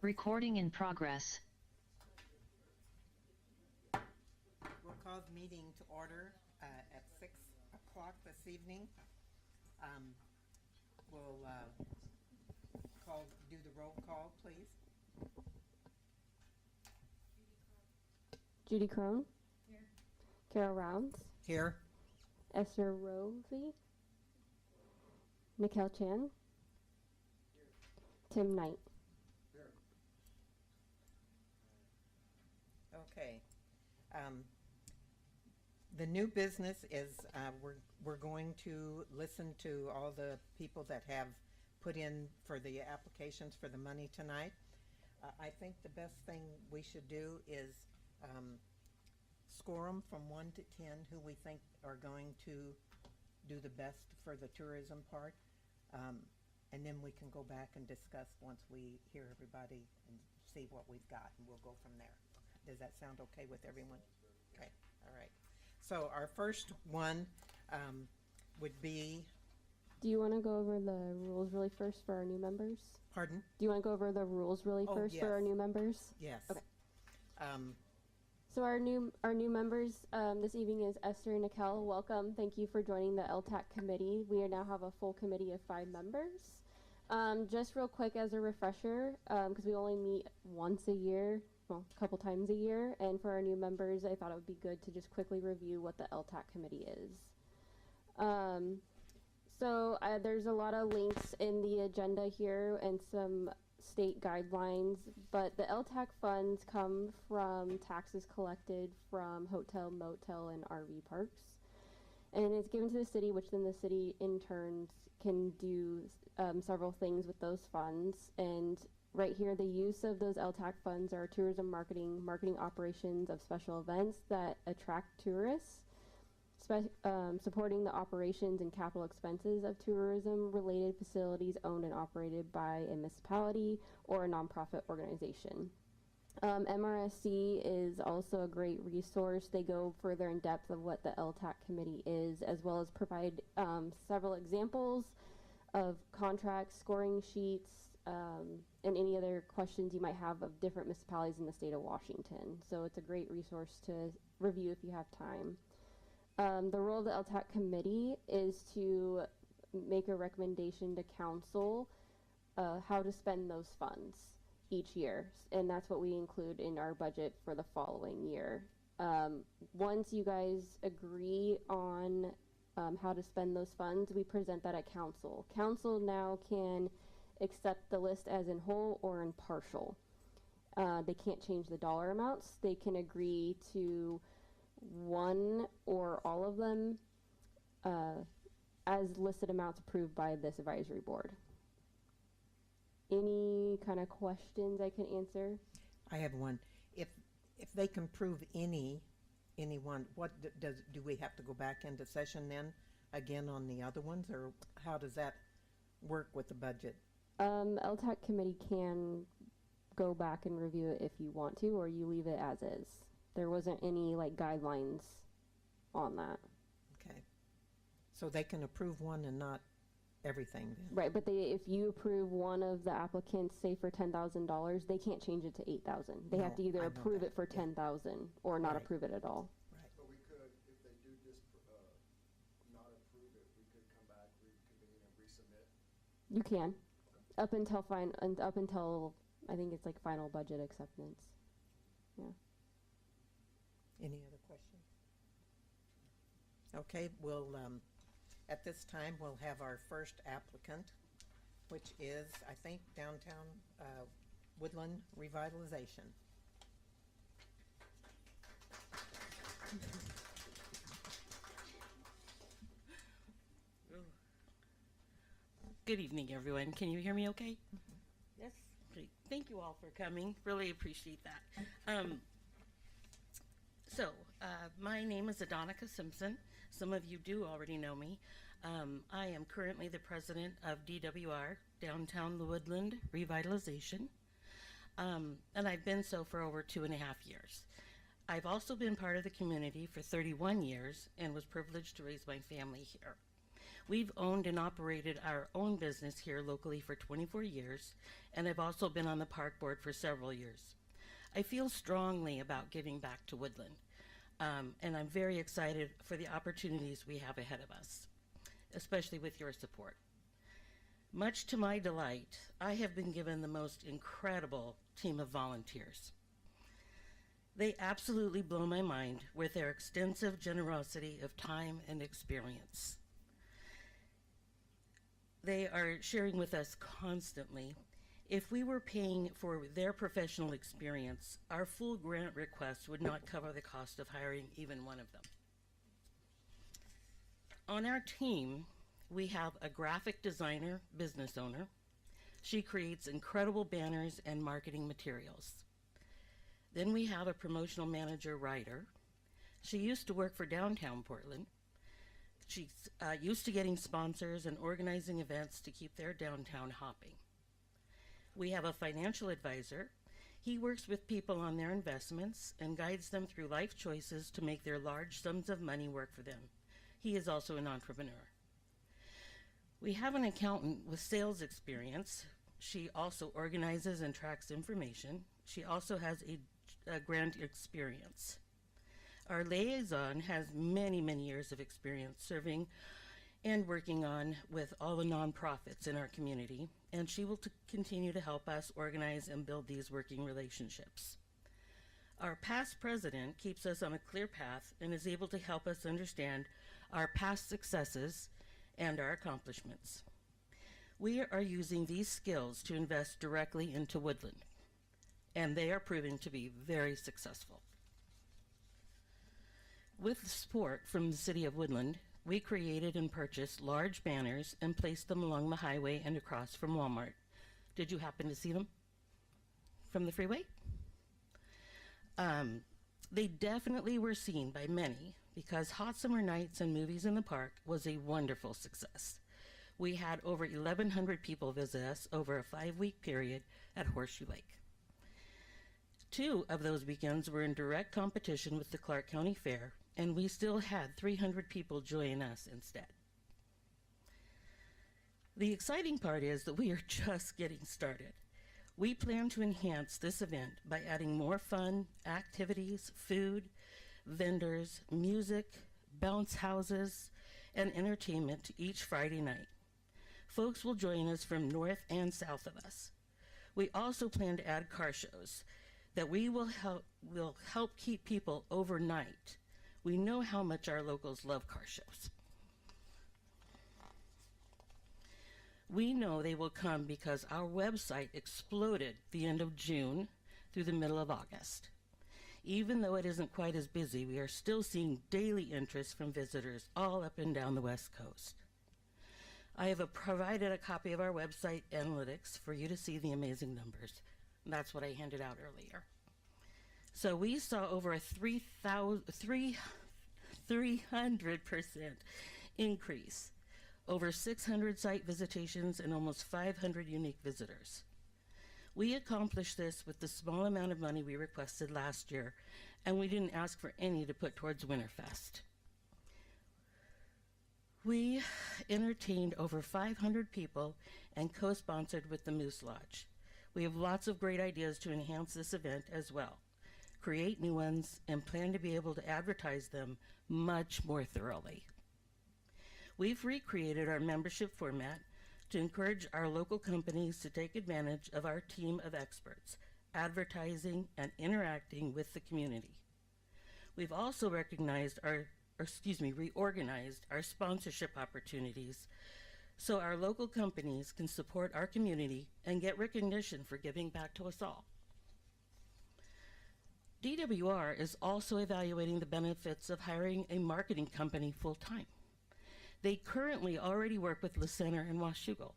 Recording in progress. We'll call the meeting to order at 6 o'clock this evening. We'll do the roll call, please. Judy Crone. Here. Carol Rounds. Here. Esther Rovey. Mikkel Chan. Here. Tim Knight. Here. Okay. The new business is we're going to listen to all the people that have put in for the applications for the money tonight. I think the best thing we should do is score them from 1 to 10 who we think are going to do the best for the tourism part. And then we can go back and discuss once we hear everybody and see what we've got, and we'll go from there. Does that sound okay with everyone? Okay, all right. So our first one would be... Do you want to go over the rules really first for our new members? Pardon? Do you want to go over the rules really first for our new members? Yes. Okay. So our new members this evening is Esther and Nikkel. Welcome. Thank you for joining the LTAC committee. We now have a full committee of 5 members. Just real quick as a refresher, because we only meet once a year, well, a couple times a year, and for our new members, I thought it would be good to just quickly review what the LTAC committee is. So there's a lot of links in the agenda here and some state guidelines, but the LTAC funds come from taxes collected from hotel, motel, and RV parks. And it's given to the city, which then the city in turn can do several things with those funds. And right here, the use of those LTAC funds are tourism marketing operations of special events that attract tourists, supporting the operations and capital expenses of tourism-related facilities owned and operated by a municipality or a nonprofit organization. MRSC is also a great resource. They go further in depth of what the LTAC committee is, as well as provide several examples of contracts, scoring sheets, and any other questions you might have of different municipalities in the state of Washington. So it's a great resource to review if you have time. The role of the LTAC committee is to make a recommendation to council how to spend those funds each year, and that's what we include in our budget for the following year. Once you guys agree on how to spend those funds, we present that at council. Council now can accept the list as in whole or in partial. They can't change the dollar amounts. They can agree to one or all of them as listed amounts approved by this advisory board. Any kind of questions I can answer? I have one. If they can prove any one, what do we have to go back into session then again on the other ones, or how does that work with the budget? LTAC committee can go back and review it if you want to, or you leave it as is. There wasn't any like guidelines on that. Okay. So they can approve one and not everything then? Right, but if you approve one of the applicants, say for $10,000, they can't change it to $8,000. They have to either approve it for $10,000 or not approve it at all. Right. But we could, if they do just not approve it, we could come back, reconvene, and resubmit. You can, up until I think it's like final budget acceptance. Yeah. Any other questions? Okay, we'll, at this time, we'll have our first applicant, which is, I think, downtown Woodland Revitalization. Good evening, everyone. Can you hear me okay? Yes. Great. Thank you all for coming. Really appreciate that. My name is Adonica Simpson. Some of you do already know me. I am currently the president of DWR, Downtown Woodland Revitalization, and I've been so for over 2.5 years. I've also been part of the community for 31 years and was privileged to raise my family here. We've owned and operated our own business here locally for 24 years, and I've also been on the park board for several years. I feel strongly about giving back to Woodland, and I'm very excited for the opportunities we have ahead of us, especially with your support. Much to my delight, I have been given the most incredible team of volunteers. They absolutely blow my mind with their extensive generosity of time and experience. They are sharing with us constantly. If we were paying for their professional experience, our full grant request would not cover the cost of hiring even one of them. On our team, we have a graphic designer, business owner. She creates incredible banners and marketing materials. Then we have a promotional manager, writer. She used to work for downtown Portland. She's used to getting sponsors and organizing events to keep their downtown hopping. We have a financial advisor. He works with people on their investments and guides them through life choices to make their large sums of money work for them. He is also an entrepreneur. We have an accountant with sales experience. She also organizes and tracks information. She also has a grant experience. Our liaison has many, many years of experience serving and working on with all the nonprofits in our community, and she will continue to help us organize and build these working relationships. Our past president keeps us on a clear path and is able to help us understand our past successes and our accomplishments. We are using these skills to invest directly into Woodland, and they are proving to be very successful. With support from the City of Woodland, we created and purchased large banners and placed them along the highway and across from Walmart. Did you happen to see them from the freeway? They definitely were seen by many because Hot Summer Nights and Movies in the Park was a wonderful success. We had over 1,100 people visit us over a 5-week period at Horseshoe Lake. 2 of those weekends were in direct competition with the Clark County Fair, and we still had 300 people join us instead. The exciting part is that we are just getting started. We plan to enhance this event by adding more fun, activities, food, vendors, music, bounce houses, and entertainment each Friday night. Folks will join us from north and south of us. We also plan to add car shows that will help keep people overnight. We know how much our locals love car shows. We know they will come because our website exploded the end of June through the middle of August. Even though it isn't quite as busy, we are still seeing daily interest from visitors all up and down the West Coast. I have provided a copy of our website analytics for you to see the amazing numbers. That's what I handed out earlier. So we saw over a 300% increase, over 600 site visitations, and almost 500 unique visitors. We accomplished this with the small amount of money we requested last year, and we didn't ask for any to put towards Winterfest. We entertained over 500 people and co-sponsored with the Moose Lodge. We have lots of great ideas to enhance this event as well, create new ones, and plan to be able to advertise them much more thoroughly. We've recreated our membership format to encourage our local companies to take advantage of our team of experts, advertising and interacting with the community. We've also reorganized our sponsorship opportunities so our local companies can support our community and get recognition for giving back to us all. DWR is also evaluating the benefits of hiring a marketing company full-time. They currently already work with Le Center and Washougal.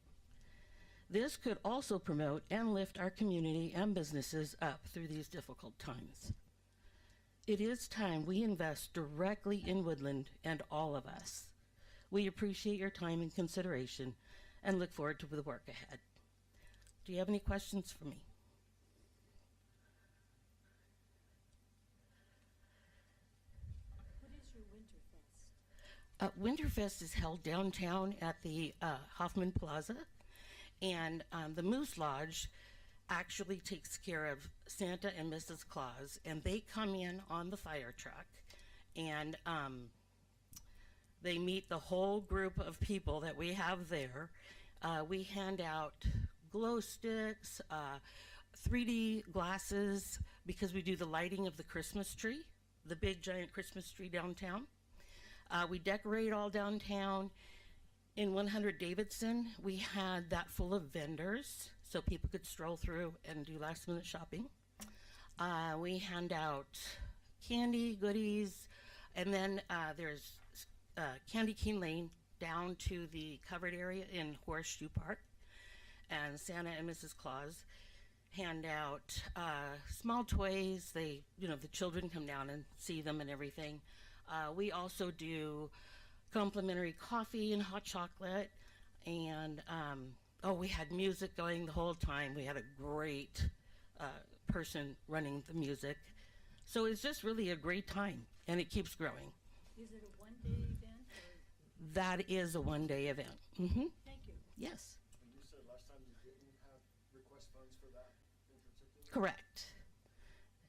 This could also promote and lift our community and businesses up through these difficult times. It is time we invest directly in Woodland and all of us. We appreciate your time and consideration and look forward to the work ahead. Do you have any questions for me? What is your Winterfest? Winterfest is held downtown at the Hoffman Plaza, and the Moose Lodge actually takes care of Santa and Mrs. Claus, and they come in on the fire truck, and they meet the whole group of people that we have there. We hand out glow sticks, 3D glasses, because we do the lighting of the Christmas tree, the big giant Christmas tree downtown. We decorate all downtown. In 100 Davidson, we had that full of vendors so people could stroll through and do last minute shopping. We hand out candy, goodies, and then there's Candy Cane Lane down to the covered area in Horseshoe Park. And Santa and Mrs. Claus hand out small toys. The children come down and see them and everything. We also do complimentary coffee and hot chocolate, and we had music going the whole time. We had a great person running the music. So it's just really a great time, and it keeps growing. Is it a one-day event? Or? That is a one-day event. Mm-hmm. Thank you. Yes. And you said last time you didn't have request funds for that in particular? Correct.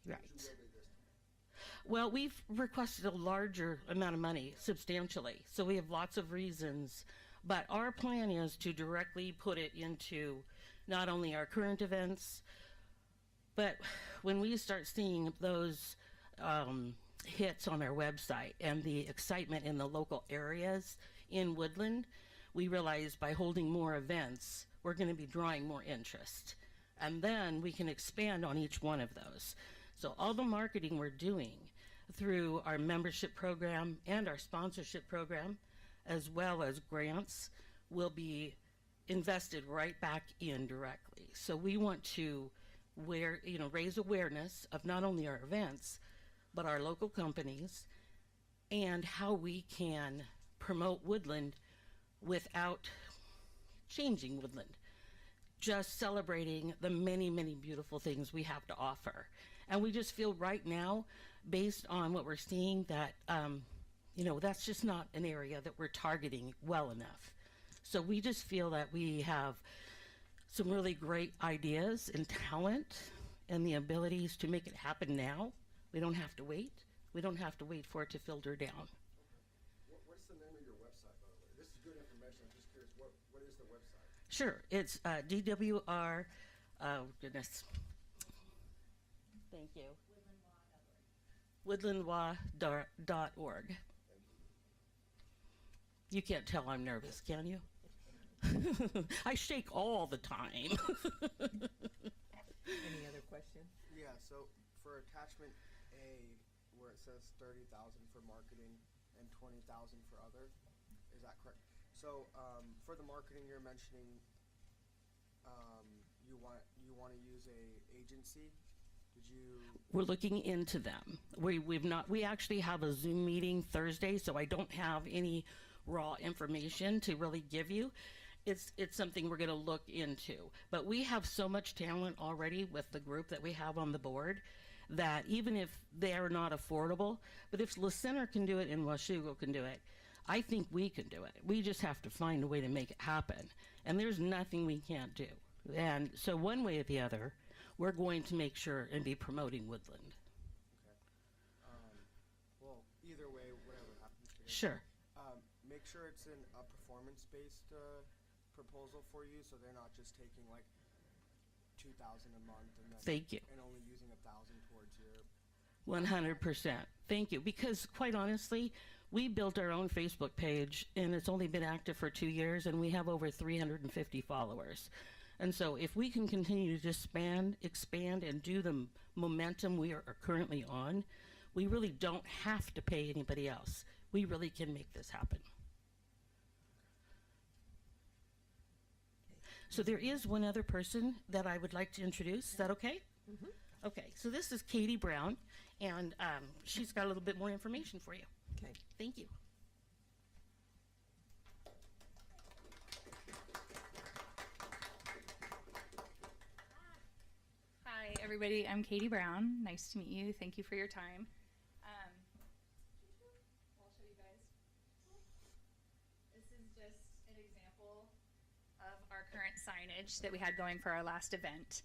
Right. Would you will be this time? Well, we've requested a larger amount of money, substantially, so we have lots of reasons. But our plan is to directly put it into not only our current events, but when we start seeing those hits on our website and the excitement in the local areas in Woodland, we realize by holding more events, we're going to be drawing more interest. And then we can expand on each one of those. So all the marketing we're doing through our membership program and our sponsorship program, as well as grants, will be invested right back in directly. So we want to raise awareness of not only our events, but our local companies and how we can promote Woodland without changing Woodland, just celebrating the many, many beautiful things we have to offer. And we just feel right now, based on what we're seeing, that that's just not an area that we're targeting well enough. So we just feel that we have some really great ideas and talent and the abilities to make it happen now. We don't have to wait. We don't have to wait for it to filter down. Okay. What's the name of your website, by the way? This is good information. I'm just curious, what is the website? Sure. It's DWR, oh goodness. Thank you. Woodlandwa.org. You can't tell I'm nervous, can you? I shake all the time. Any other questions? Yeah, so for attachment A, where it says 30,000 for marketing and 20,000 for other, is that correct? So for the marketing, you're mentioning you want to use a agency. Did you? We're looking into them. We actually have a Zoom meeting Thursday, so I don't have any raw information to really give you. It's something we're going to look into. But we have so much talent already with the group that we have on the board that even if they're not affordable, but if La Center can do it and Washougal can do it, I think we can do it. We just have to find a way to make it happen. And there's nothing we can't do. And so one way or the other, we're going to make sure and be promoting Woodland. Okay. Well, either way, whatever happens to you. Sure. Make sure it's in a performance-based proposal for you, so they're not just taking like 2,000 a month and then Thank you. and only using 1,000 towards your. 100%. Thank you. Because quite honestly, we built our own Facebook page and it's only been active for 2 years and we have over 350 followers. And so if we can continue to just expand and do the momentum we are currently on, we really don't have to pay anybody else. We really can make this happen. So there is one other person that I would like to introduce. Is that okay? Mm-hmm. Okay, so this is Katie Brown, and she's got a little bit more information for you. Okay. Thank you. Hi, everybody. I'm Katie Brown. Nice to meet you. Thank you for your time. I'll show you guys. current signage that we had going for our last event.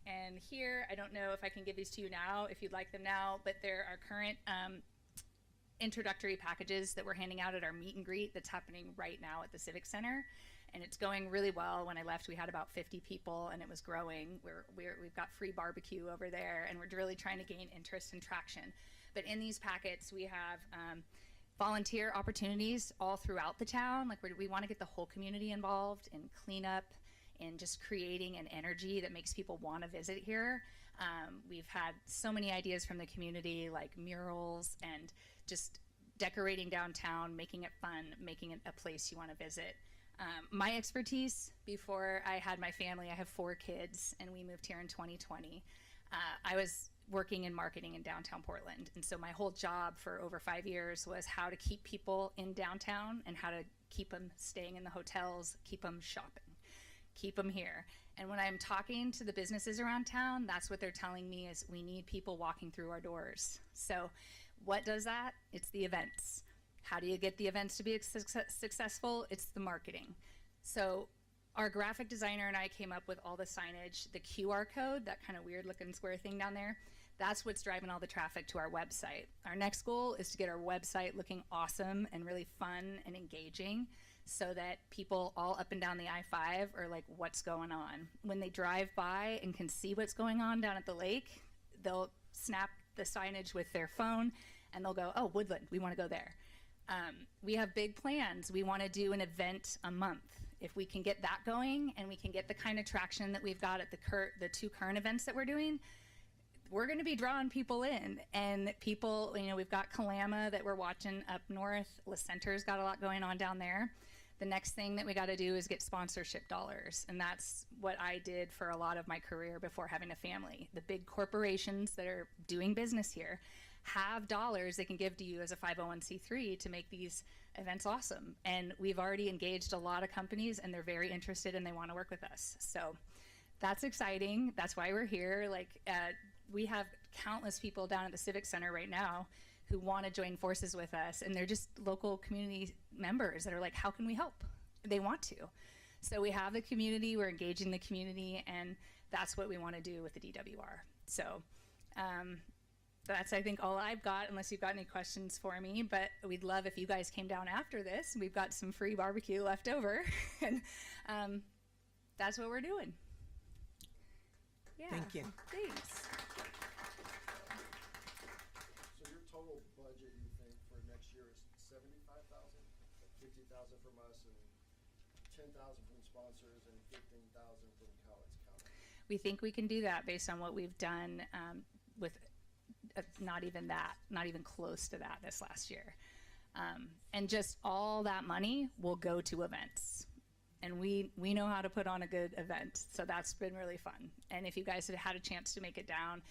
And here, I don't know if I can give these to you now, if you'd like them now, but there are current introductory packages that we're handing out at our meet and greet that's happening right now at the Civic Center. And it's going really well. When I left, we had about 50 people, and it was growing. We've got free barbecue over there, and we're really trying to gain interest and traction. But in these packets, we have volunteer opportunities all throughout the town. Like we want to get the whole community involved in cleanup and just creating an energy that makes people want to visit here. We've had so many ideas from the community, like murals and just decorating downtown, making it fun, making it a place you want to visit. My expertise, before I had my family, I have 4 kids, and we moved here in 2020. I was working in marketing in downtown Portland, and so my whole job for over 5 years was how to keep people in downtown and how to keep them staying in the hotels, keep them shopping, keep them here. And when I'm talking to the businesses around town, that's what they're telling me is we need people walking through our doors. So what does that? It's the events. How do you get the events to be successful? It's the marketing. So our graphic designer and I came up with all the signage, the QR code, that kind of weird looking square thing down there. That's what's driving all the traffic to our website. Our next goal is to get our website looking awesome and really fun and engaging so that people all up and down the I-5 are like, what's going on? When they drive by and can see what's going on down at the lake, they'll snap the signage with their phone and they'll go, oh, Woodland, we want to go there. We have big plans. We want to do an event a month. If we can get that going and we can get the kind of traction that we've got at the 2 current events that we're doing, we're going to be drawing people in. And people, we've got Kalama that we're watching up north. La Center's got a lot going on down there. The next thing that we got to do is get sponsorship dollars. And that's what I did for a lot of my career before having a family. The big corporations that are doing business here have dollars they can give to you as a 501c3 to make these events awesome. And we've already engaged a lot of companies, and they're very interested and they want to work with us. So that's exciting. That's why we're here. We have countless people down at the Civic Center right now who want to join forces with us, and they're just local community members that are like, how can we help? They want to. So we have the community, we're engaging the community, and that's what we want to do with the DWR. So that's, I think, all I've got, unless you've got any questions for me. But we'd love if you guys came down after this. We've got some free barbecue left over. And that's what we're doing. Yeah. Thank you. Thanks. So your total budget, you think, for next year is 75,000, 50,000 from us, and 10,000 from sponsors, and 15,000 from Cowlitz County. We think we can do that based on what we've done with not even close to that this last year. And just all that money will go to events. And we know how to put on a good event. So that's been really fun. And if you guys have had a chance to make it down,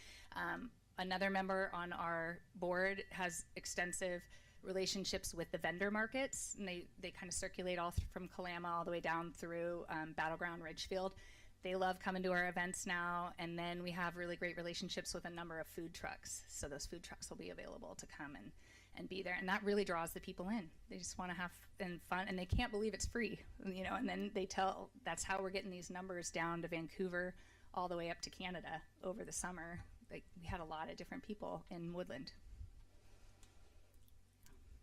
another member on our board has extensive relationships with the vendor markets. And they kind of circulate all from Kalama all the way down through Battleground Ridgefield. They love coming to our events now, and then we have really great relationships with a number of food trucks. So those food trucks will be available to come and be there, and that really draws the people in. They just want to have fun, and they can't believe it's free, and then that's how we're getting these numbers down to Vancouver, all the way up to Canada over the summer. We had a lot of different people in Woodland.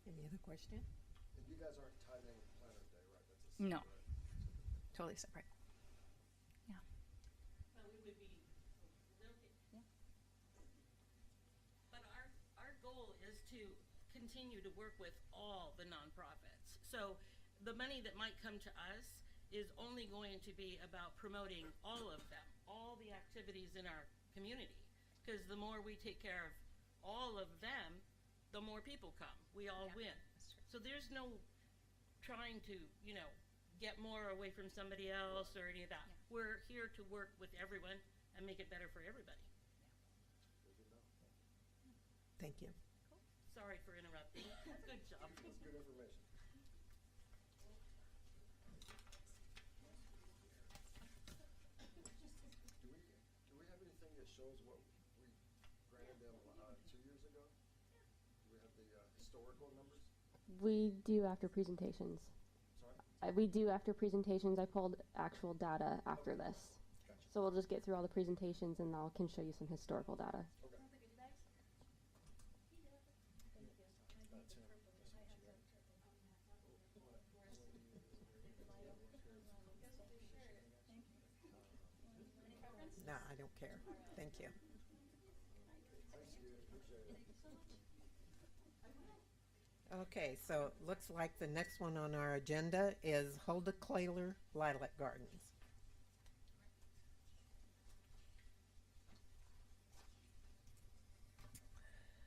Any other question? And you guys aren't tied in with Planner Day, right? That's No. right? Totally separate. Well, we would be, Yeah. but our goal is to continue to work with all the nonprofits. So the money that might come to us is only going to be about promoting all of them, all the activities in our community. Because the more we take care of all of them, the more people come. We all win. That's true. So there's no trying to, get more away from somebody else or any of that. Yeah. We're here to work with everyone and make it better for everybody. Thank you. Sorry for interrupting. Good job. That's good information. Do we have anything that shows what we granted them 2 years ago? Do we have the historical numbers? We do after presentations. Sorry? we do after presentations. I pulled actual data after this. Gotcha. So we'll just get through all the presentations and I can show you some historical data. Okay. No, I don't care. Thank you. Okay, so looks like the next one on our agenda is Hulda Claylor Lilac Gardens.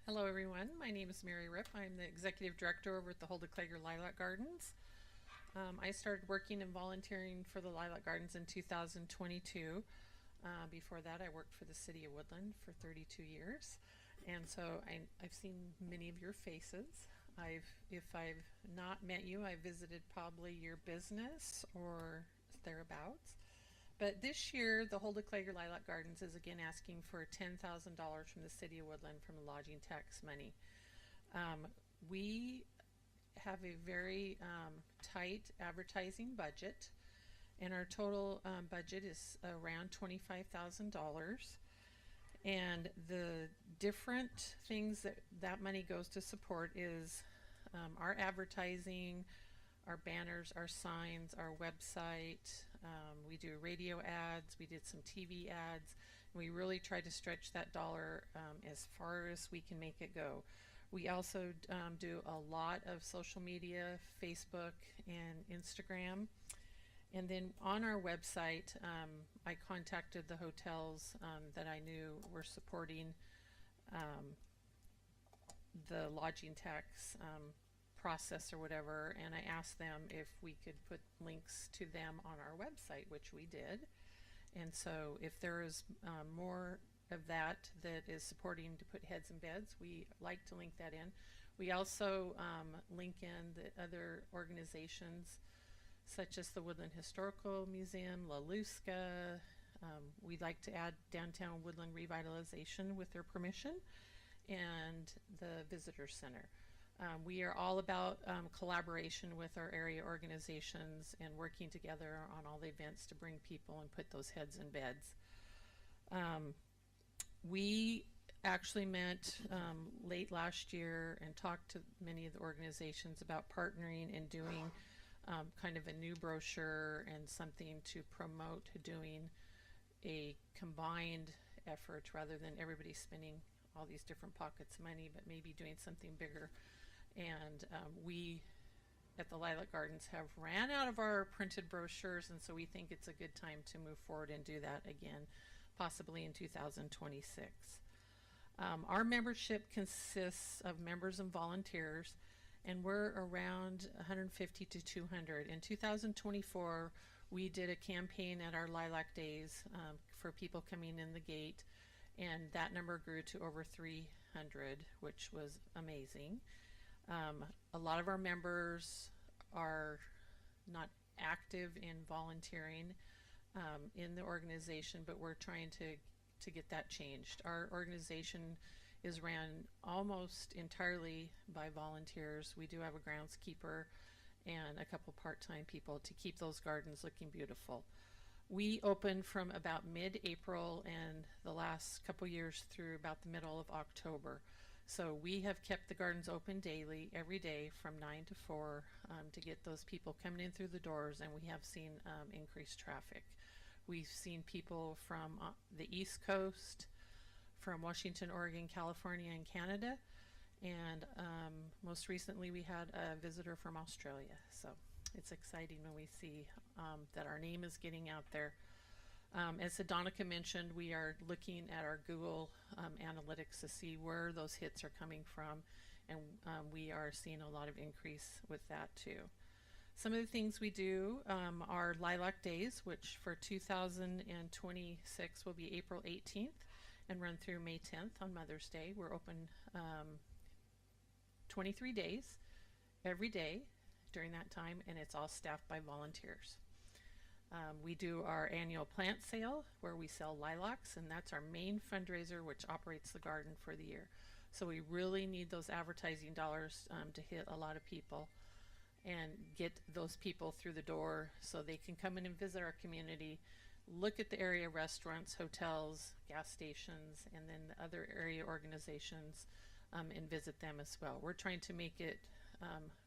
Hello, everyone. My name is Mary Ripp. I'm the executive director over at the Hulda Clager Lilac Gardens. I started working and volunteering for the Lilac Gardens in 2022. Before that, I worked for the city of Woodland for 32 years. And so I've seen many of your faces. If I've not met you, I visited probably your business or thereabouts. But this year, the Hulda Clager Lilac Gardens is again asking for $10,000 from the city of Woodland from the lodging tax money. We have a very tight advertising budget, and our total budget is around $25,000. And the different things that money goes to support is our advertising, our banners, our signs, our website. We do radio ads, we did some TV ads, and we really try to stretch that dollar as far as we can make it go. We also do a lot of social media, Facebook and Instagram. And then on our website, I contacted the hotels that I knew were supporting the lodging tax process or whatever, and I asked them if we could put links to them on our website, which we did. And so if there is more of that is supporting to put heads in beds, we like to link that in. We also link in the other organizations such as the Woodland Historical Museum, La Lusca. We'd like to add Downtown Woodland Revitalization with their permission, and the Visitor Center. We are all about collaboration with our area organizations and working together on all the events to bring people and put those heads in beds. We actually met late last year and talked to many of the organizations about partnering and doing kind of a new brochure and something to promote doing a combined effort rather than everybody spending all these different pockets of money, but maybe doing something bigger. And we at the Lilac Gardens have ran out of our printed brochures, and so we think it's a good time to move forward and do that again, possibly in 2026. Our membership consists of members and volunteers, and we're around 150 to 200. In 2024, we did a campaign at our Lilac Days for people coming in the gate, and that number grew to over 300, which was amazing. A lot of our members are not active in volunteering in the organization, but we're trying to get that changed. Our organization is ran almost entirely by volunteers. We do have a groundskeeper and a couple part-time people to keep those gardens looking beautiful. We opened from about mid-April and the last couple years through about the middle of October. So we have kept the gardens open daily, every day from 9 to 4 to get those people coming in through the doors, and we have seen increased traffic. We've seen people from the East Coast, from Washington, Oregon, California, and Canada, and most recently we had a visitor from Australia. So it's exciting when we see that our name is getting out there. As Adonica mentioned, we are looking at our Google analytics to see where those hits are coming from, and we are seeing a lot of increase with that too. Some of the things we do are Lilac Days, which for 2026 will be April 18th and run through May 10th on Mother's Day. We're open 23 days every day during that time, and it's all staffed by volunteers. We do our annual plant sale where we sell lilacs, and that's our main fundraiser which operates the garden for the year. So we really need those advertising dollars to hit a lot of people. and get those people through the door so they can come in and visit our community, look at the area restaurants, hotels, gas stations, and then the other area organizations, and visit them as well. We're trying to make it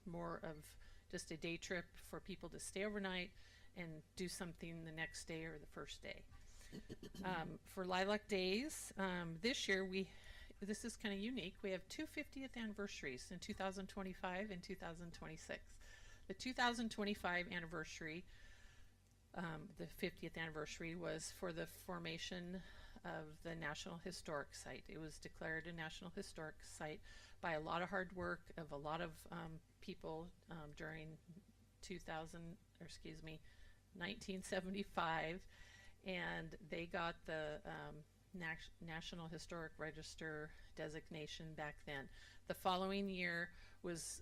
more of just a day trip for people to stay overnight and do something the next day or the first day. For Lilac Days, this year this is kind of unique. We have two 50th anniversaries in 2025 and 2026. The 2025 anniversary, the 50th anniversary, was for the formation of the National Historic Site. It was declared a National Historic Site by a lot of hard work of a lot of people during 1975, and they got the National Historic Register designation back then. The following year was,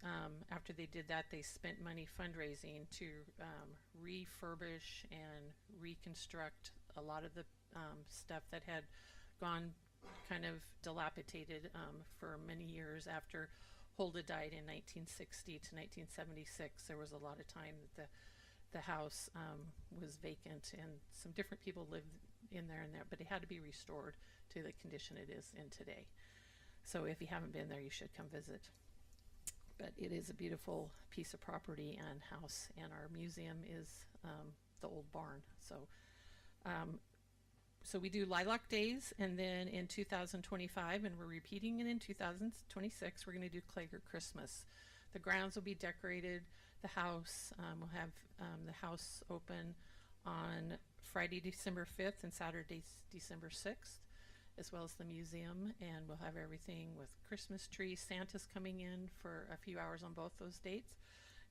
after they did that, they spent money fundraising to refurbish and reconstruct a lot of the stuff that had gone kind of dilapidated for many years. After Hulda died in 1960 to 1976, there was a lot of time that the house was vacant, and some different people lived in there and there, but it had to be restored to the condition it is in today. So if you haven't been there, you should come visit. But it is a beautiful piece of property and house, and our museum is the old barn. So we do Lilac Days, and then in 2025, and we're repeating it in 2026, we're going to do Klager Christmas. The grounds will be decorated. The house, we'll have the house open on Friday, December 5th and Saturday, December 6th, as well as the museum, and we'll have everything with Christmas trees. Santa's coming in for a few hours on both those dates.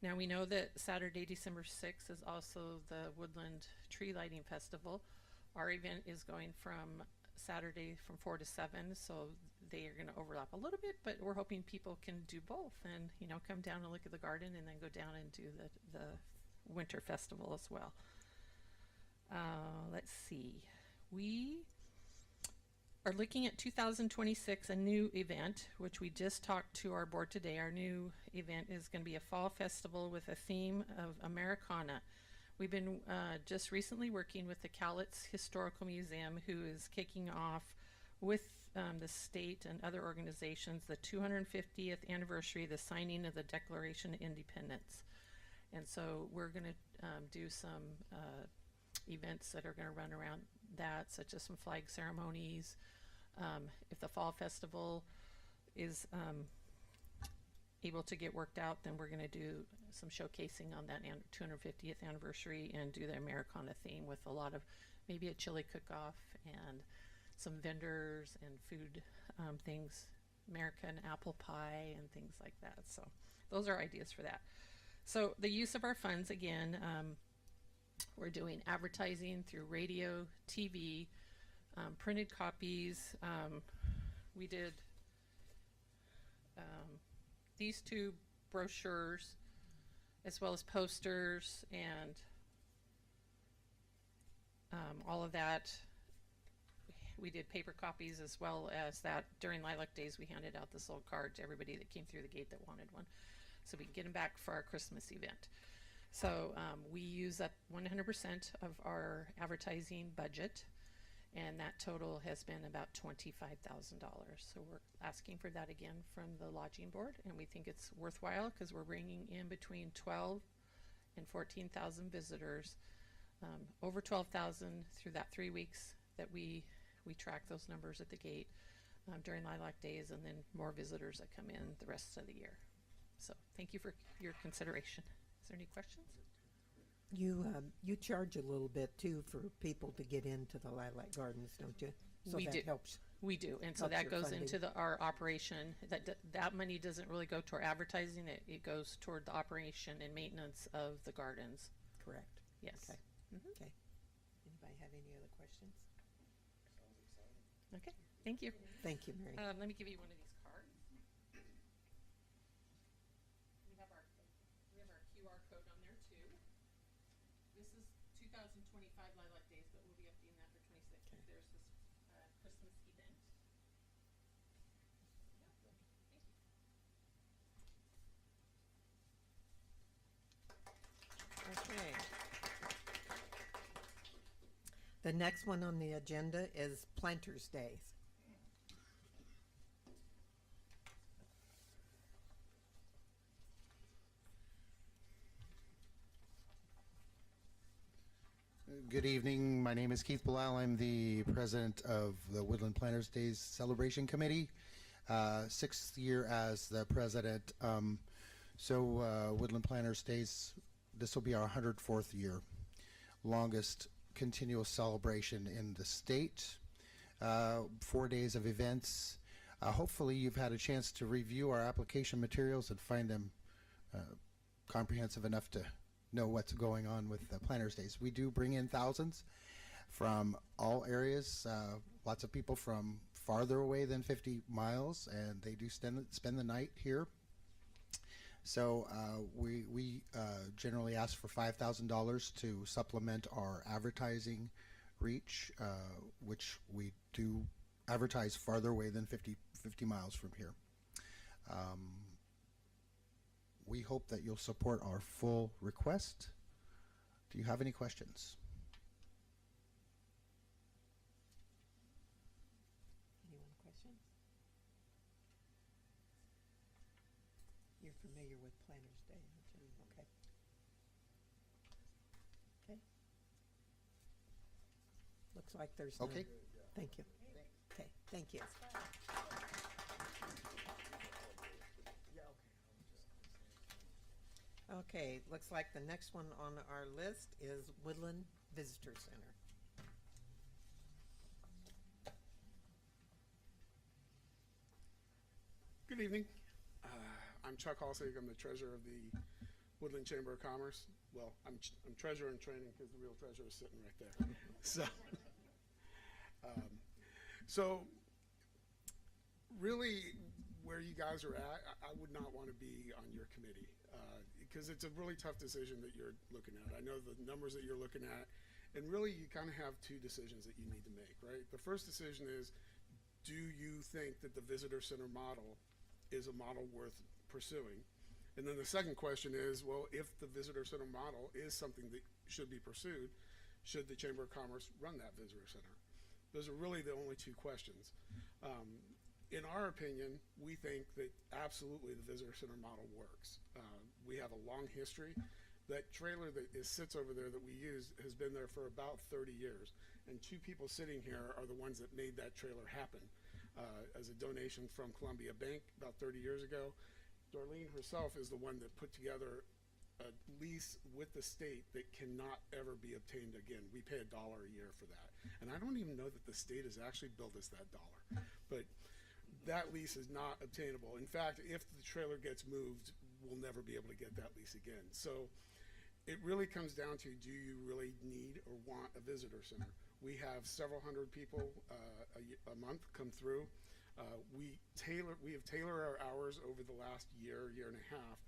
Now we know that Saturday, December 6th is also the Woodland Tree Lighting Festival. Our event is going from Saturday from 4 to 7, so they are going to overlap a little bit, but we're hoping people can do both and, you know, come down and look at the garden and then go down and do the winter festival as well. Let's see. We are looking at 2026, a new event, which we just talked to our board today. Our new event is going to be a fall festival with a theme of Americana. We've been just recently working with the Cowlitz Historical Museum, who is kicking off with the state and other organizations the 250th anniversary of the signing of the Declaration of Independence. And so we're going to do some events that are going to run around that, such as some flag ceremonies. If the fall festival is able to get worked out, then we're going to do some showcasing on that 250th anniversary and do the Americana theme with a lot of maybe a chili cook-off and some vendors and food things, American apple pie and things like that. So those are ideas for that. So the use of our funds, again, we're doing advertising through radio, TV, printed copies. We did these two brochures, as well as posters and all of that. We did paper copies as well as that. During Lilac Days, we handed out this little card to everybody that came through the gate that wanted one, so we can get them back for our Christmas event. So we use up 100% of our advertising budget, and that total has been about $25,000. So we're asking for that again from the lodging board, and we think it's worthwhile because we're bringing in between 12 and 14,000 visitors, over 12,000 through that 3 weeks that we track those numbers at the gate during Lilac Days, and then more visitors that come in the rest of the year. So thank you for your consideration. Is there any questions? You charge a little bit too for people to get into the Lilac Gardens, don't you? So We that do. helps. We do, and so Helps that your goes funding. into our operation. That money doesn't really go to our advertising. It goes toward the operation and maintenance of the gardens. Correct. Yes. Okay. Okay. Anybody have any other questions? Okay. Thank you. Thank you, Mary. Let me give you one of these cards. We have our QR code on there too. This is 2025 Lilac Days, but we'll be updating that for 26. Okay. There's this Christmas event. Yeah, thank you. The next one on the agenda is Planters Days. Good evening. My name is Keith Bilal. I'm the president of the Woodland Planters Days Celebration Committee. Sixth year as the president. Woodland Planters Days, this will be our 104th year. Longest continual celebration in the state. 4 days of events. Hopefully you've had a chance to review our application materials and find them comprehensive enough to know what's going on with the Planters Days. We do bring in thousands from all areas, lots of people from farther away than 50 miles, and they do spend the night here. So we generally ask for $5,000 to supplement our advertising reach, which we do advertise farther away than 50 miles from here. We hope that you'll support our full request. Do you have any questions? Anyone questions? You're familiar with Planters Day, aren't you? Okay. Okay. Looks like there's none. Okay. Thank you. Okay, thank you. Okay, looks like the next one on our list is Woodland Visitor Center. Good evening. I'm Chuck Halsig. I'm the treasurer of the Woodland Chamber of Commerce. Well, I'm treasurer in training because the real treasurer is sitting right there. So really, where you guys are at, I would not want to be on your committee because it's a really tough decision that you're looking at. I know the numbers that you're looking at, and really you kind of have two decisions that you need to make, right? The first decision is, do you think that the visitor center model is a model worth pursuing? And then the second question is, well, if the visitor center model is something that should be pursued, should the Chamber of Commerce run that visitor center? Those are really the only two questions. In our opinion, we think that absolutely the visitor center model works. We have a long history. That trailer that sits over there that we use has been there for about 30 years. And two people sitting here are the ones that made that trailer happen. As a donation from Columbia Bank about 30 years ago. Darlene herself is the one that put together a lease with the state that cannot ever be obtained again. We pay $1 a year for that. And I don't even know that the state has actually billed us that dollar. But that lease is not obtainable. In fact, if the trailer gets moved, we'll never be able to get that lease again. So it really comes down to, do you really need or want a visitor center? We have several hundred people a month come through. We have tailored our hours over the last year and a half,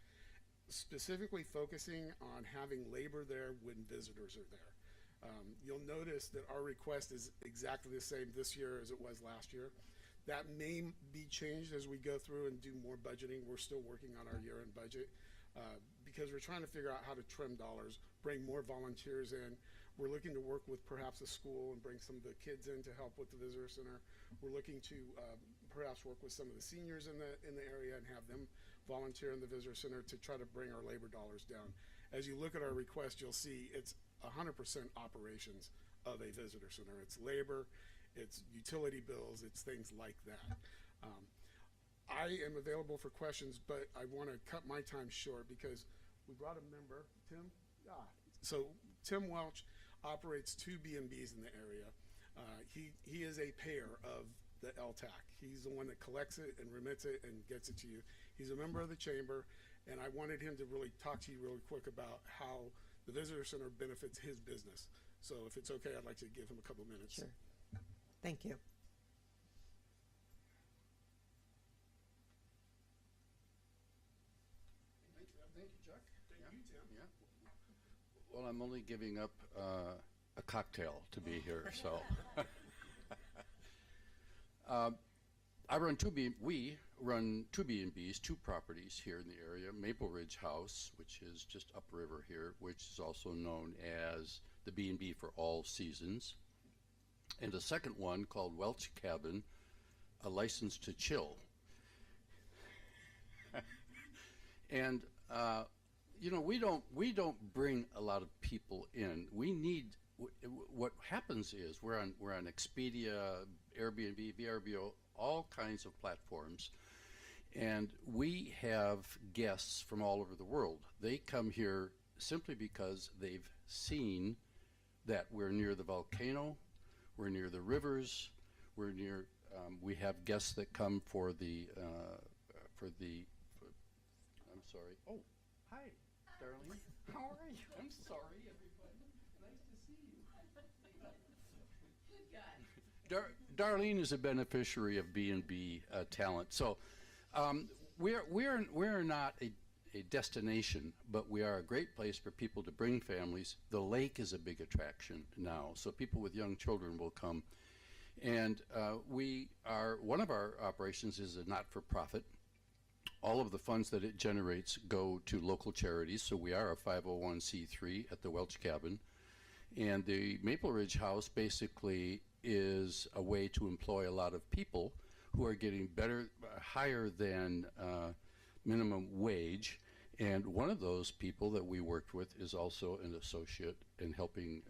specifically focusing on having labor there when visitors are there. You'll notice that our request is exactly the same this year as it was last year. That may be changed as we go through and do more budgeting. We're still working on our year-end budget because we're trying to figure out how to trim dollars, bring more volunteers in. We're looking to work with perhaps a school and bring some of the kids in to help with the visitor center. We're looking to perhaps work with some of the seniors in the area and have them volunteer in the visitor center to try to bring our labor dollars down. As you look at our request, you'll see it's 100% operations of a visitor center. It's labor, it's utility bills, it's things like that. I am available for questions, but I want to cut my time short because we brought a member, Tim. So Tim Welch operates 2 B&Bs in the area. He is a payer of the LTAC. He's the one that collects it and remits it and gets it to you. He's a member of the chamber, and I wanted him to really talk to you really quick about how the visitor center benefits his business. So if it's okay, I'd like to give him a couple minutes. Sure. Thank you. Thank you, Chuck. Thank you, Tim. Yeah. Well, I'm only giving up a cocktail to be here, so. We run 2 B&Bs, 2 properties here in the area. Maple Ridge House, which is just upriver here, which is also known as the B&B for all seasons. and a second one called Welch Cabin, a license to chill. And you know, we don't bring a lot of people in. We need what happens is we're on Expedia, Airbnb, VRBO, all kinds of platforms, and we have guests from all over the world. They come here simply because they've seen that we're near the volcano, we're near the rivers, we're near. We have guests that come for the. I'm sorry. Oh, hi, Darlene. How are you? I'm sorry, everybody. Nice to see you. Good guy. Darlene is a beneficiary of B&B talent. So we're not a destination, but we are a great place for people to bring families. The lake is a big attraction now, so people with young children will come. And one of our operations is a not-for-profit. All of the funds that it generates go to local charities, so we are a 501c3 at the Welch Cabin. And the Maple Ridge House basically is a way to employ a lot of people who are getting higher than minimum wage. And one of those people that we worked with is also an associate in helping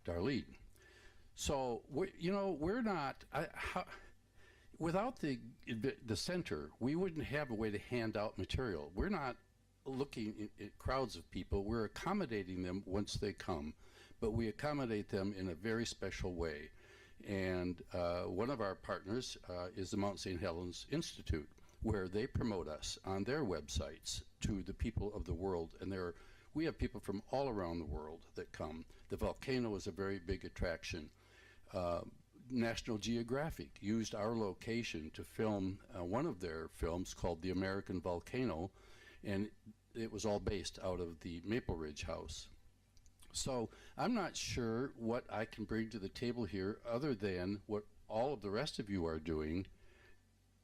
Darlene. So, we're not... Without the center, we wouldn't have a way to hand out material. We're not looking at crowds of people. We're accommodating them once they come, but we accommodate them in a very special way. And one of our partners is the Mount St. Helens Institute, where they promote us on their websites to the people of the world. And we have people from all around the world that come. The volcano is a very big attraction. National Geographic used our location to film one of their films called The American Volcano, and it was all based out of the Maple Ridge House. So I'm not sure what I can bring to the table here other than what all of the rest of you are doing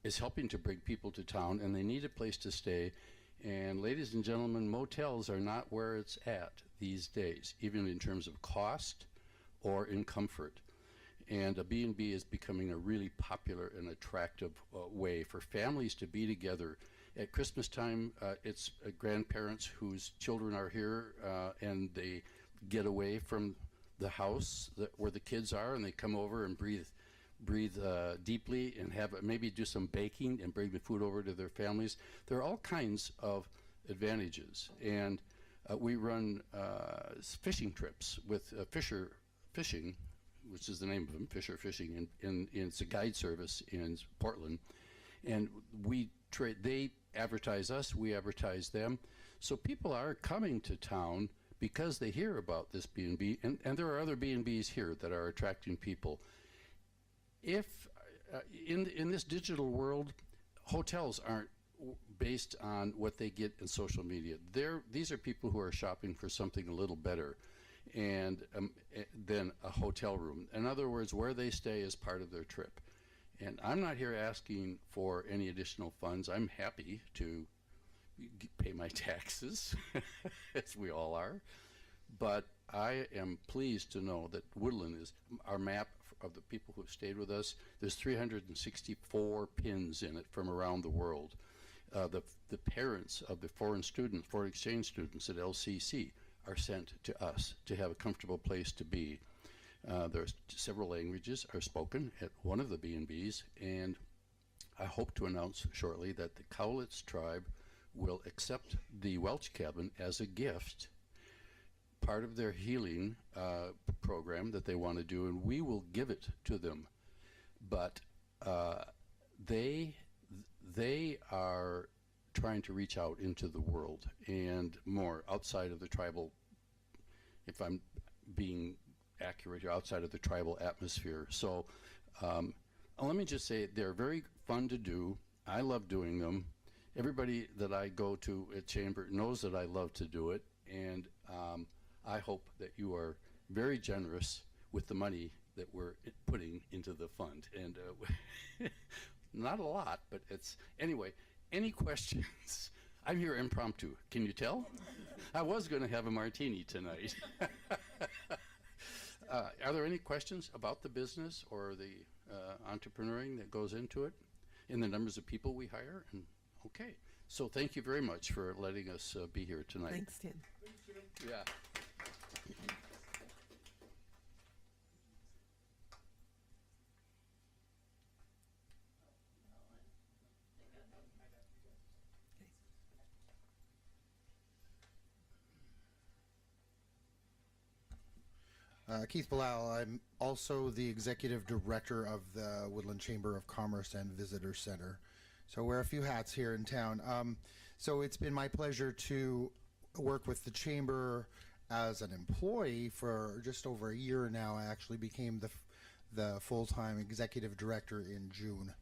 is helping to bring people to town, and they need a place to stay. And ladies and gentlemen, motels are not where it's at these days, even in terms of cost or in comfort. And a B&B is becoming a really popular and attractive way for families to be together. At Christmas time, it's grandparents whose children are here and they get away from the house where the kids are, and they come over and breathe deeply and maybe do some baking and bring the food over to their families. There are all kinds of advantages. And we run fishing trips with Fisher Fishing, which is the name of them, Fisher Fishing, and it's a guide service in Portland. And they advertise us, we advertise them. So people are coming to town because they hear about this B&B, and there are other B&Bs here that are attracting people. If, in this digital world, hotels aren't based on what they get in social media. These are people who are shopping for something a little better and than a hotel room. In other words, where they stay is part of their trip. And I'm not here asking for any additional funds. I'm happy to pay my taxes, as we all are. But I am pleased to know that Woodland is our map of the people who have stayed with us. There's 364 pins in it from around the world. The parents of the foreign exchange students at LCC are sent to us to have a comfortable place to be. There's several languages are spoken at one of the B&Bs, and I hope to announce shortly that the Cowlitz tribe will accept the Welch Cabin as a gift, part of their healing program that they want to do, and we will give it to them. But they are trying to reach out into the world and more outside of the tribal, if I'm being accurate here, outside of the tribal atmosphere. So let me just say they're very fun to do. I love doing them. Everybody that I go to at Chamber knows that I love to do it, and I hope that you are very generous with the money that we're putting into the fund. And not a lot, but anyway, any questions? I'm here impromptu. Can you tell? I was going to have a martini tonight. Are there any questions about the business or the entrepreneuring that goes into it in the numbers of people we hire? And okay, so thank you very much for letting us be here tonight. Thanks, Tim. Yeah. Keith Bilal. I'm also the executive director of the Woodland Chamber of Commerce and Visitor Center. So wear a few hats here in town. So it's been my pleasure to work with the chamber as an employee for just over a year now. I actually became the full-time executive director in June.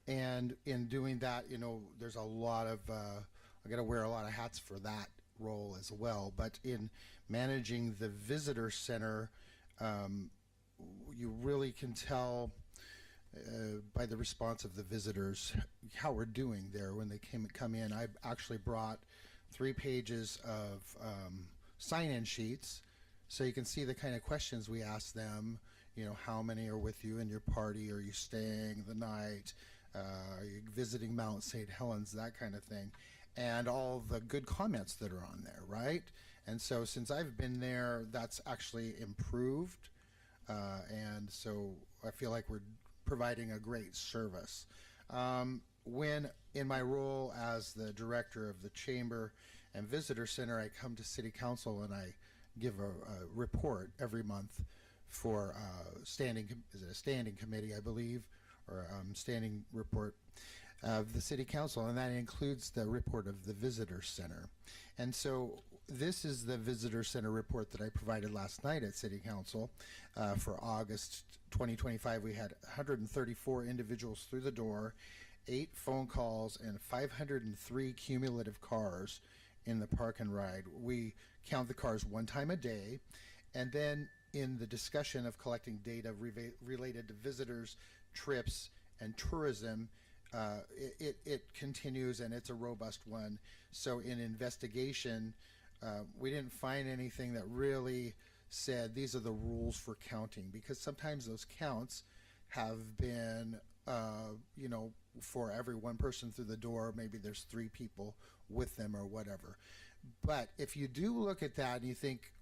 And in doing that, you know, there's a lot of, I got to wear a lot of hats for that role as well. But in managing the visitor center, you really can tell by the response of the visitors how we're doing there when they come in. I actually brought 3 pages of sign-in sheets so you can see the kind of questions we ask them. You know, how many are with you in your party? Are you staying the night? Are you visiting Mount St. Helens? That kind of thing. And all the good comments that are on there, right? And so since I've been there, that's actually improved. And so I feel like we're providing a great service. When in my role as the director of the Chamber and Visitor Center, I come to City Council and I give a report every month for is it a standing committee, I believe, or standing report of the City Council, and that includes the report of the Visitor Center. And so this is the Visitor Center report that I provided last night at City Council. For August 2025, we had 134 individuals through the door, 8 phone calls, and 503 cumulative cars in the park and ride. We count the cars 1 time a day, and then in the discussion of collecting data related to visitors, trips, and tourism, it continues, and it's a robust one. So in investigation, we didn't find anything that really said these are the rules for counting, because sometimes those counts have been, you know, for every 1 person through the door, maybe there's 3 people with them or whatever. But if you do look at that and you think,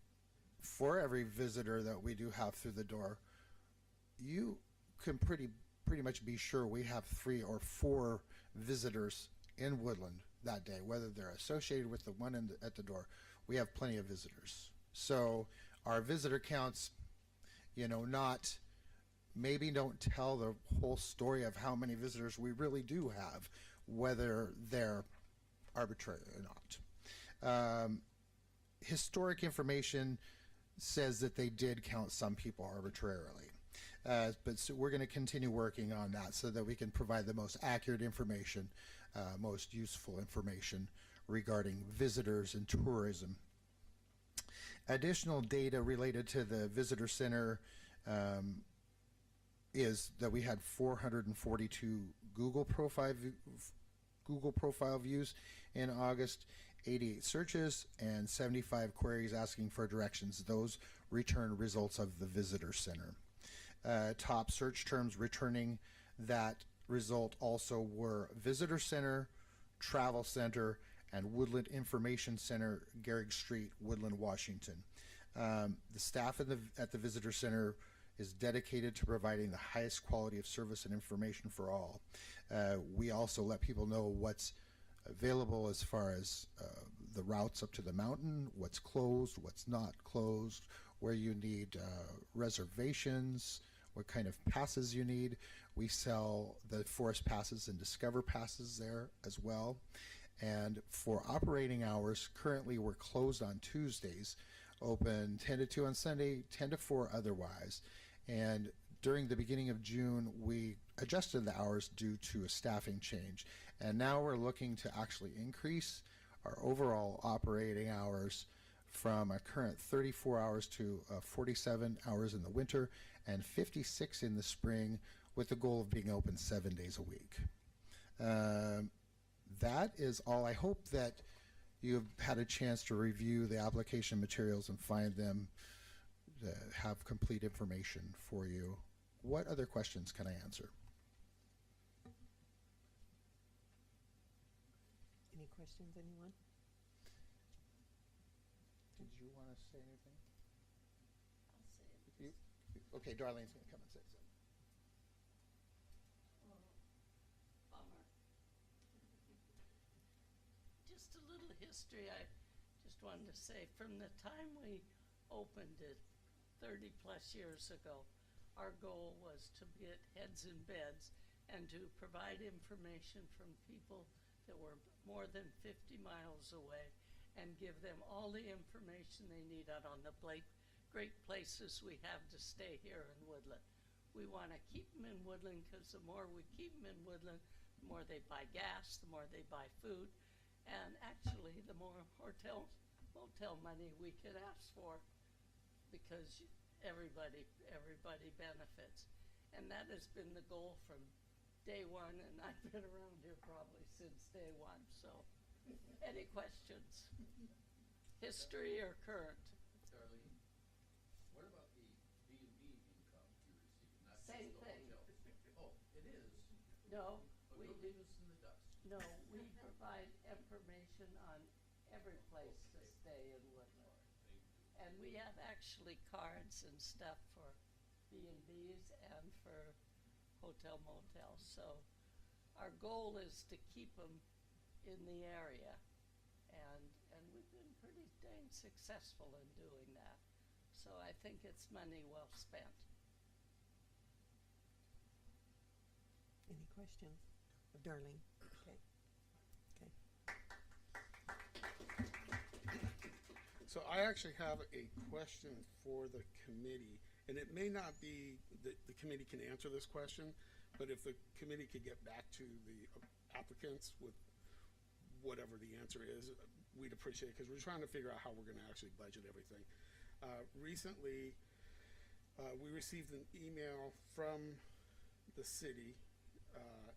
for every visitor that we do have through the door, you can pretty much be sure we have 3 or 4 visitors in Woodland that day, whether they're associated with the one at the door. We have plenty of visitors. So our visitor counts, you know, maybe don't tell the whole story of how many visitors we really do have, whether they're arbitrary or not. Historic information says that they did count some people arbitrarily. But so we're going to continue working on that so that we can provide the most accurate information, most useful information regarding visitors and tourism. Additional data related to the visitor center is that we had 442 Google profile views in August, 88 searches, and 75 queries asking for directions. Those return results of the visitor center. Top search terms returning that result also were Visitor Center, Travel Center, and Woodland Information Center, Garrick Street, Woodland, Washington. The staff at the Visitor Center is dedicated to providing the highest quality of service and information for all. We also let people know what's available as far as the routes up to the mountain, what's closed, what's not closed, where you need reservations, what kind of passes you need. We sell the Forest Passes and Discover Passes there as well. And for operating hours, currently we're closed on Tuesdays, open 10 to 2 on Sunday, 10 to 4 otherwise. And during the beginning of June, we adjusted the hours due to a staffing change. And now we're looking to actually increase our overall operating hours from a current 34 hours to 47 hours in the winter and 56 in the spring, with the goal of being open 7 days a week. That is all. I hope that you've had a chance to review the application materials and find them have complete information for you. What other questions can I answer? Any questions, anyone? Did you want to say anything? I'll say it. Okay, Darlene's going to come and say something. Bummer. Just a little history. I just wanted to say from the time we opened it 30 plus years ago, our goal was to get heads in beds and to provide information from people that were more than 50 miles away and give them all the information they need out on the great places we have to stay here in Woodland. We want to keep them in Woodland because the more we keep them in Woodland, the more they buy gas, the more they buy food, and actually the more motel money we could ask for, because everybody benefits. And that has been the goal from day one, and I've been around here probably since day one. So any questions? History or current? Darlene, what about the B&B income you receive? Not Same just the thing. hotel? Oh, it is? No, But we don't do. leave us in the dust. No, we provide information on every place to stay in Woodland. And we have actually cards and stuff for B&Bs and for hotel motels. So our goal is to keep them in the area. And we've been pretty dang successful in doing that. So I think it's money well spent. Any questions of Darlene? Okay. Okay. So I actually have a question for the committee, and it may not be that the committee can answer this question, but if the committee could get back to the applicants with whatever the answer is, we'd appreciate it, because we're trying to figure out how we're going to actually budget everything. Recently, we received an email from the city,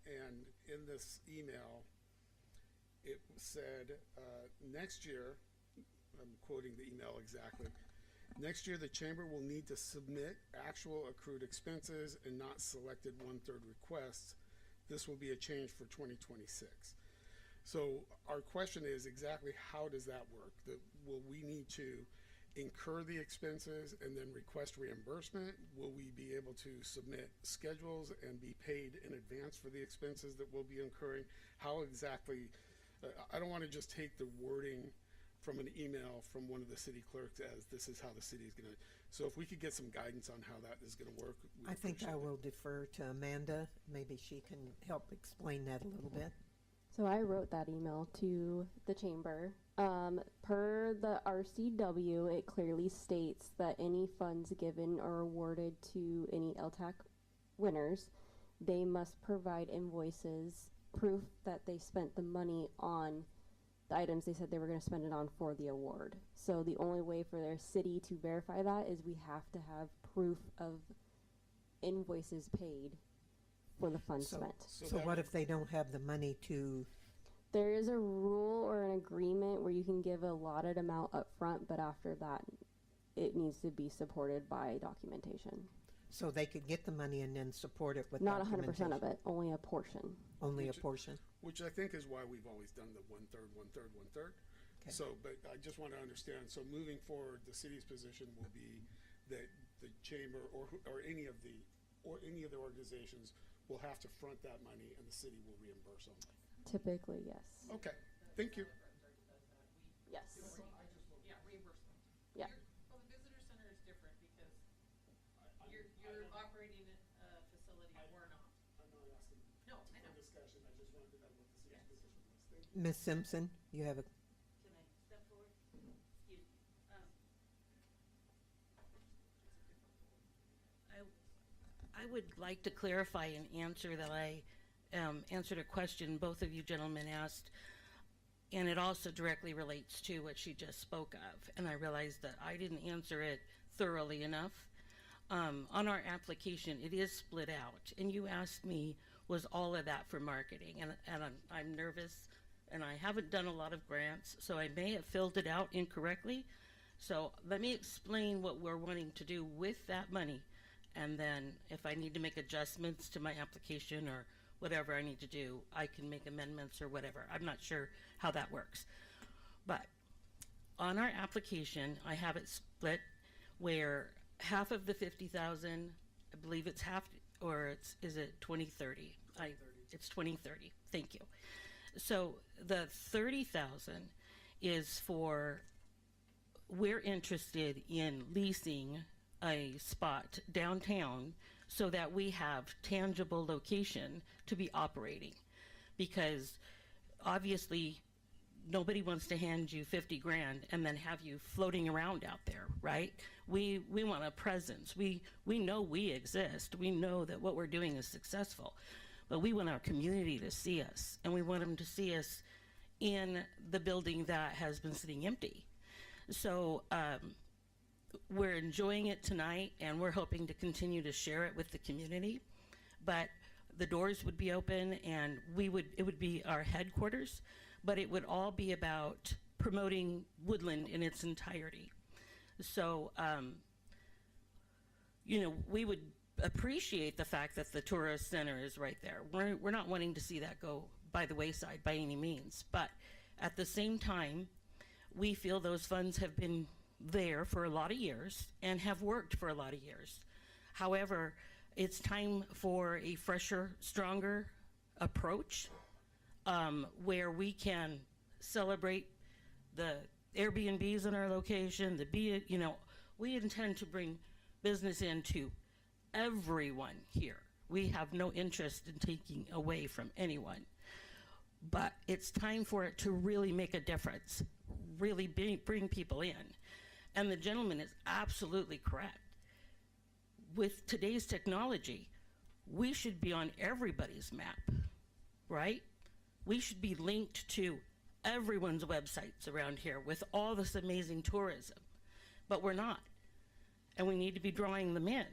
and in this email, it said, next year, I'm quoting the email exactly, next year the chamber will need to submit actual accrued expenses and not selected 1/3 requests. This will be a change for 2026. So our question is exactly how does that work? Will we need to incur the expenses and then request reimbursement? Will we be able to submit schedules and be paid in advance for the expenses that we'll be incurring? How exactly, I don't want to just take the wording from an email from one of the city clerks as this is how the city is going to, so if we could get some guidance on how that is going to work. I think I will defer to Amanda. Maybe she can help explain that a little bit. So I wrote that email to the chamber. Per the RCW, it clearly states that any funds given or awarded to any LTAC winners, they must provide invoices, proof that they spent the money on the items they said they were going to spend it on for the award. So the only way for their city to verify that is we have to have proof of invoices paid for the funds spent. So what if they don't have the money to? There is a rule or an agreement where you can give a allotted amount up front, but after that, it needs to be supported by documentation. So they could get the money and then support it with Not 100% documentation? of it, only a portion. Only a portion? Which I think is why we've always done the 1/3, 1/3, 1/3. Okay. So, but I just want to understand, so moving forward, the city's position will be that the chamber or any of the organizations will have to front that money and the city will reimburse them. Typically, yes. Okay, thank you. Yes. Yeah, reimbursement. Yeah. Well, the visitor center is different because you're operating a facility and we're not. I'm not asking No, I know. for discussion, I just wanted to know what the city's position was. Thank you. Ms. Simpson, you have a, Can I step forward? Excuse me. I would like to clarify an answer that I answered a question both of you gentlemen asked, and it also directly relates to what she just spoke of, and I realized that I didn't answer it thoroughly enough. On our application, it is split out, and you asked me, was all of that for marketing? And I'm nervous, and I haven't done a lot of grants, so I may have filled it out incorrectly, So let me explain what we're wanting to do with that money. And then if I need to make adjustments to my application or whatever I need to do, I can make amendments or whatever. I'm not sure how that works. But on our application, I have it split where half of the 50,000, I believe it's half, or is it 2030? It's 2030. Thank you. So the 30,000 is for, we're interested in leasing a spot downtown so that we have tangible location to be operating, because obviously nobody wants to hand you 50 grand and then have you floating around out there, right? We want a presence. We know we exist. We know that what we're doing is successful, but we want our community to see us, and we want them to see us in the building that has been sitting empty. So we're enjoying it tonight, and we're hoping to continue to share it with the community. But the doors would be open, and it would be our headquarters, but it would all be about promoting Woodland in its entirety. So, we would appreciate the fact that the tourist center is right there. We're not wanting to see that go by the wayside by any means, but at the same time, we feel those funds have been there for a lot of years and have worked for a lot of years. However, it's time for a fresher, stronger approach where we can celebrate the Airbnbs in our location, we intend to bring business into everyone here. We have no interest in taking away from anyone, but it's time for it to really make a difference, really bring people in. And the gentleman is absolutely correct. With today's technology, we should be on everybody's map, right? We should be linked to everyone's websites around here with all this amazing tourism, but we're not. And we need to be drawing them in.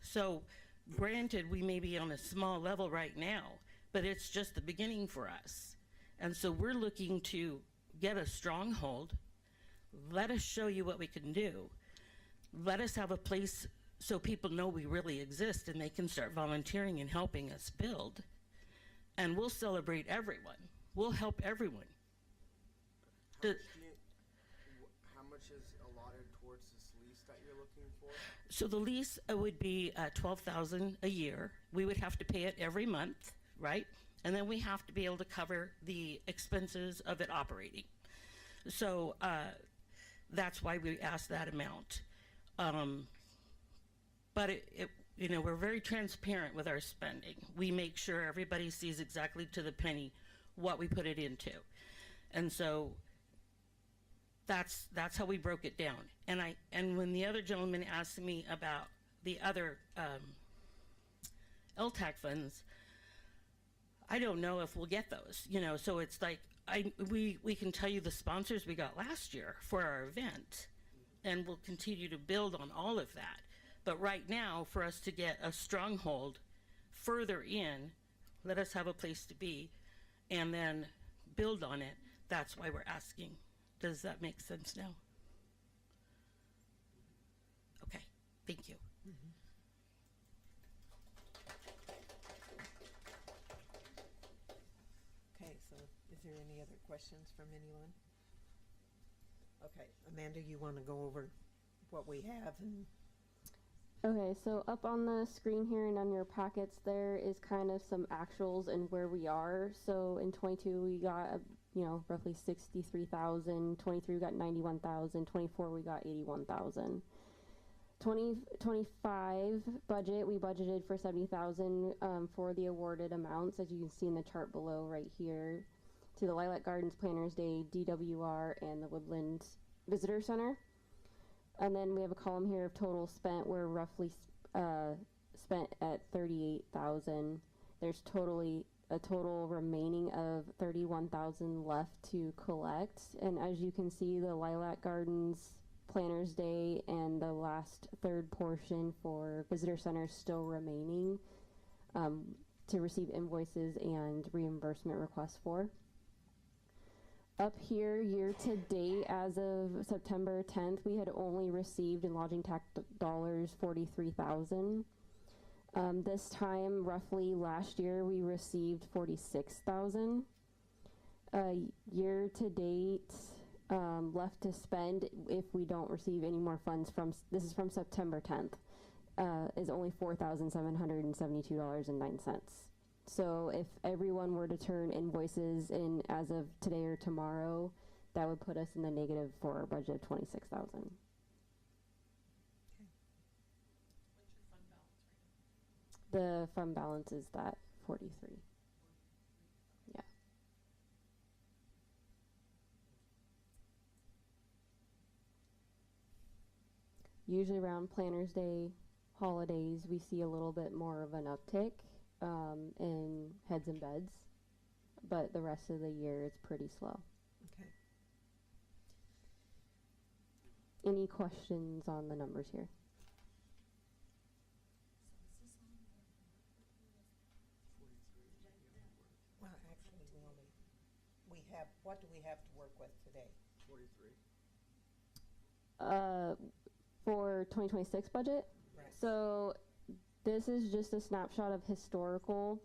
So granted, we may be on a small level right now, but it's just the beginning for us. And so we're looking to get a stronghold. Let us show you what we can do. Let us have a place so people know we really exist and they can start volunteering and helping us build. And we'll celebrate everyone. We'll help everyone. How much is allotted towards this lease that you're looking for? So the lease would be $12,000 a year. We would have to pay it every month, right? And then we have to be able to cover the expenses of it operating. So that's why we asked that amount. But we're very transparent with our spending. We make sure everybody sees exactly to the penny what we put it into. And so that's how we broke it down. And when the other gentleman asked me about the other LTAC funds, I don't know if we'll get those, so it's like, we can tell you the sponsors we got last year for our event, and we'll continue to build on all of that. But right now, for us to get a stronghold further in, let us have a place to be, and then build on it. That's why we're asking. Does that make sense now? Okay, thank you. Okay, so is there any other questions from anyone? Okay, Amanda, you want to go over what we have and Okay, so up on the screen here and on your packets there is kind of some actuals and where we are. So in 22 we got roughly 63,000, 23 we got 91,000, 24 we got 81,000. 2025 budget, we budgeted for 70,000 for the awarded amounts, as you can see in the chart below right here, to the Lilac Gardens Planners Day, DWR, and the Woodland Visitor Center. And then we have a column here of total spent. We're roughly spent at 38,000. There's a total remaining of 31,000 left to collect. And as you can see, the Lilac Gardens Planners Day and the last third portion for Visitor Center still remaining to receive invoices and reimbursement requests for. Up here, year to date, as of September 10th, we had only received in lodging tax dollars 43,000. This time, roughly last year, we received 46,000. Year to date, left to spend if we don't receive any more funds from, this is from September 10th, is only $4,772.09. So if everyone were to turn invoices in as of today or tomorrow, that would put us in the negative for our budget of 26,000. The fund balance is that 43. Yeah. Usually around Planners Day, holidays, we see a little bit more of an uptick in heads and beds, but the rest of the year is pretty slow. Okay. Any questions on the numbers here? Well, actually, we have, what do we have to work with today? 43. For 2026 budget? Right. So this is just a snapshot of historical.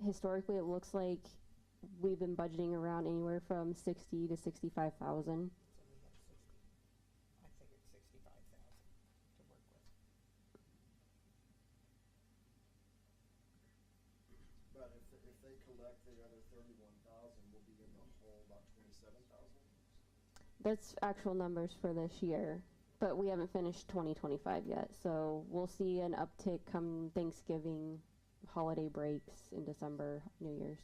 Historically, it looks like we've been budgeting around anywhere from 60 to 65,000. So we have 60. I figured 65,000 to work with. But if they collect the other 31,000, we'll be in the hole about 27,000. That's actual numbers for this year, but we haven't finished 2025 yet. So we'll see an uptick come Thanksgiving, holiday breaks in December, New Year's.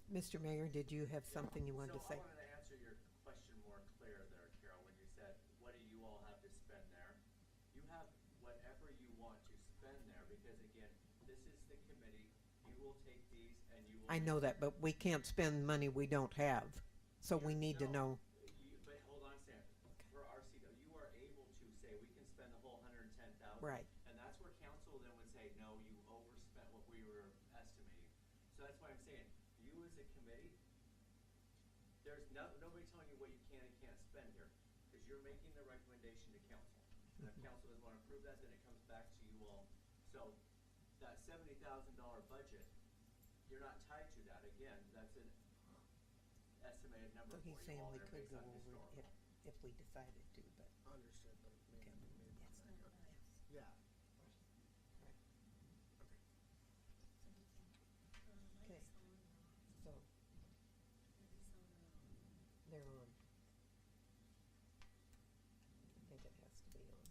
Mr. Mayor, did you have something you wanted to say? I wanted to answer your question more clear there, Carol, when you said, what do you all have to spend there? You have whatever you want to spend there, because again, this is the committee. You will take these and you will. I know that, but we can't spend money we don't have. So we need to know. But hold on a second. For RCW, you are able to say we can spend the whole 110,000. Right. And that's where council then would say, no, you overspent what we were estimating. So that's why I'm saying, you as a committee, there's nobody telling you what you can and can't spend here, because you're making the recommendation to council. And if council doesn't want to approve that, then it comes back to you all. So that $70,000 budget, you're not tied to that. Again, that's an estimated number So for he's you saying all we there could based go on over historical. if we decided to, but. Understood, but maybe, Okay. yeah. Okay. So. They're on. I think it has to be on.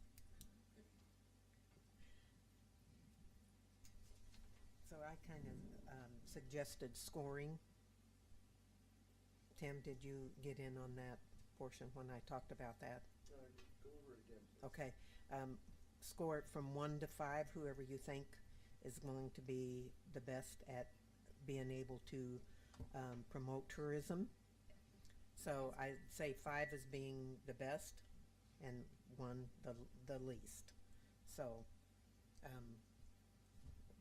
So I kind of suggested scoring. Tim, did you get in on that portion when I talked about that? Go over it again, please. Okay. Score it from 1 to 5, whoever you think is going to be the best at being able to promote tourism. So I'd say 5 as being the best and 1 the least. So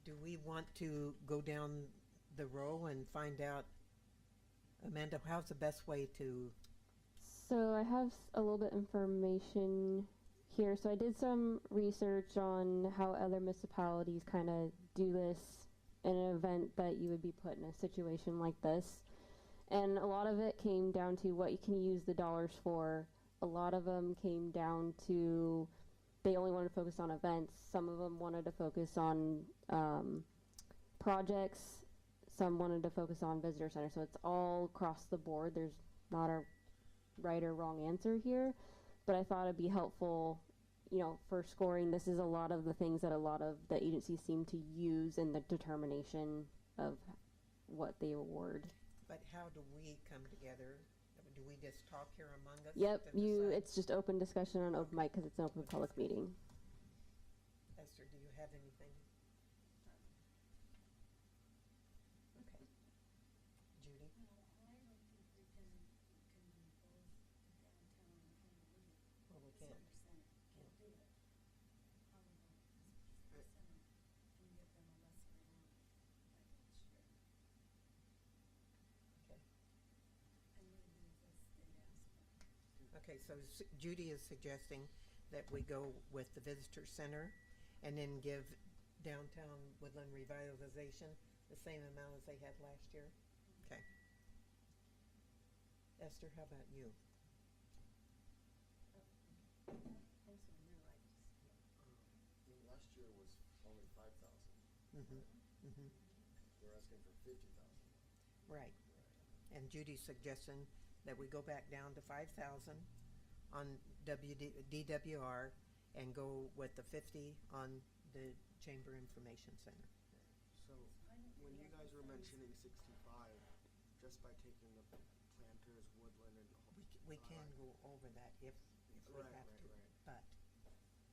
do we want to go down the row and find out, Amanda, how's the best way to? So I have a little bit information here. So I did some research on how other municipalities kind of do this in an event that you would be put in a situation like this. And a lot of it came down to what you can use the dollars for. A lot of them came down to they only wanted to focus on events. Some of them wanted to focus on projects. Some wanted to focus on visitor center. So it's all across the board. There's not a right or wrong answer here. But I thought it'd be helpful, you know, for scoring. This is a lot of the things that a lot of the agencies seem to use in the determination of what they award. But how do we come together? Do we just talk here among us? Yep, to decide? it's just open discussion on open mic because it's an open public meeting. Esther, do you have anything? Okay. Judy? No, I don't think we can do both downtown and Honolulu. Well, we can't. Center, can't do it. How about center and give them a lesser amount like last year? Okay. And maybe the Okay, so Judy is suggesting that we go with the visitor center and then give downtown Woodland revitalization the same amount as they had last year? Okay. Esther, how about you? Also, no, I just, Last year was only 5,000. Mm-hmm, mm-hmm, They're asking for 50,000. right. And Judy's suggesting that we go back down to 5,000 on DWR and go with the 50 on the Chamber Information Center. So when you guys were mentioning 65, just by taking the planters, woodland, and We can go over that if we Right, have right, to, right. but,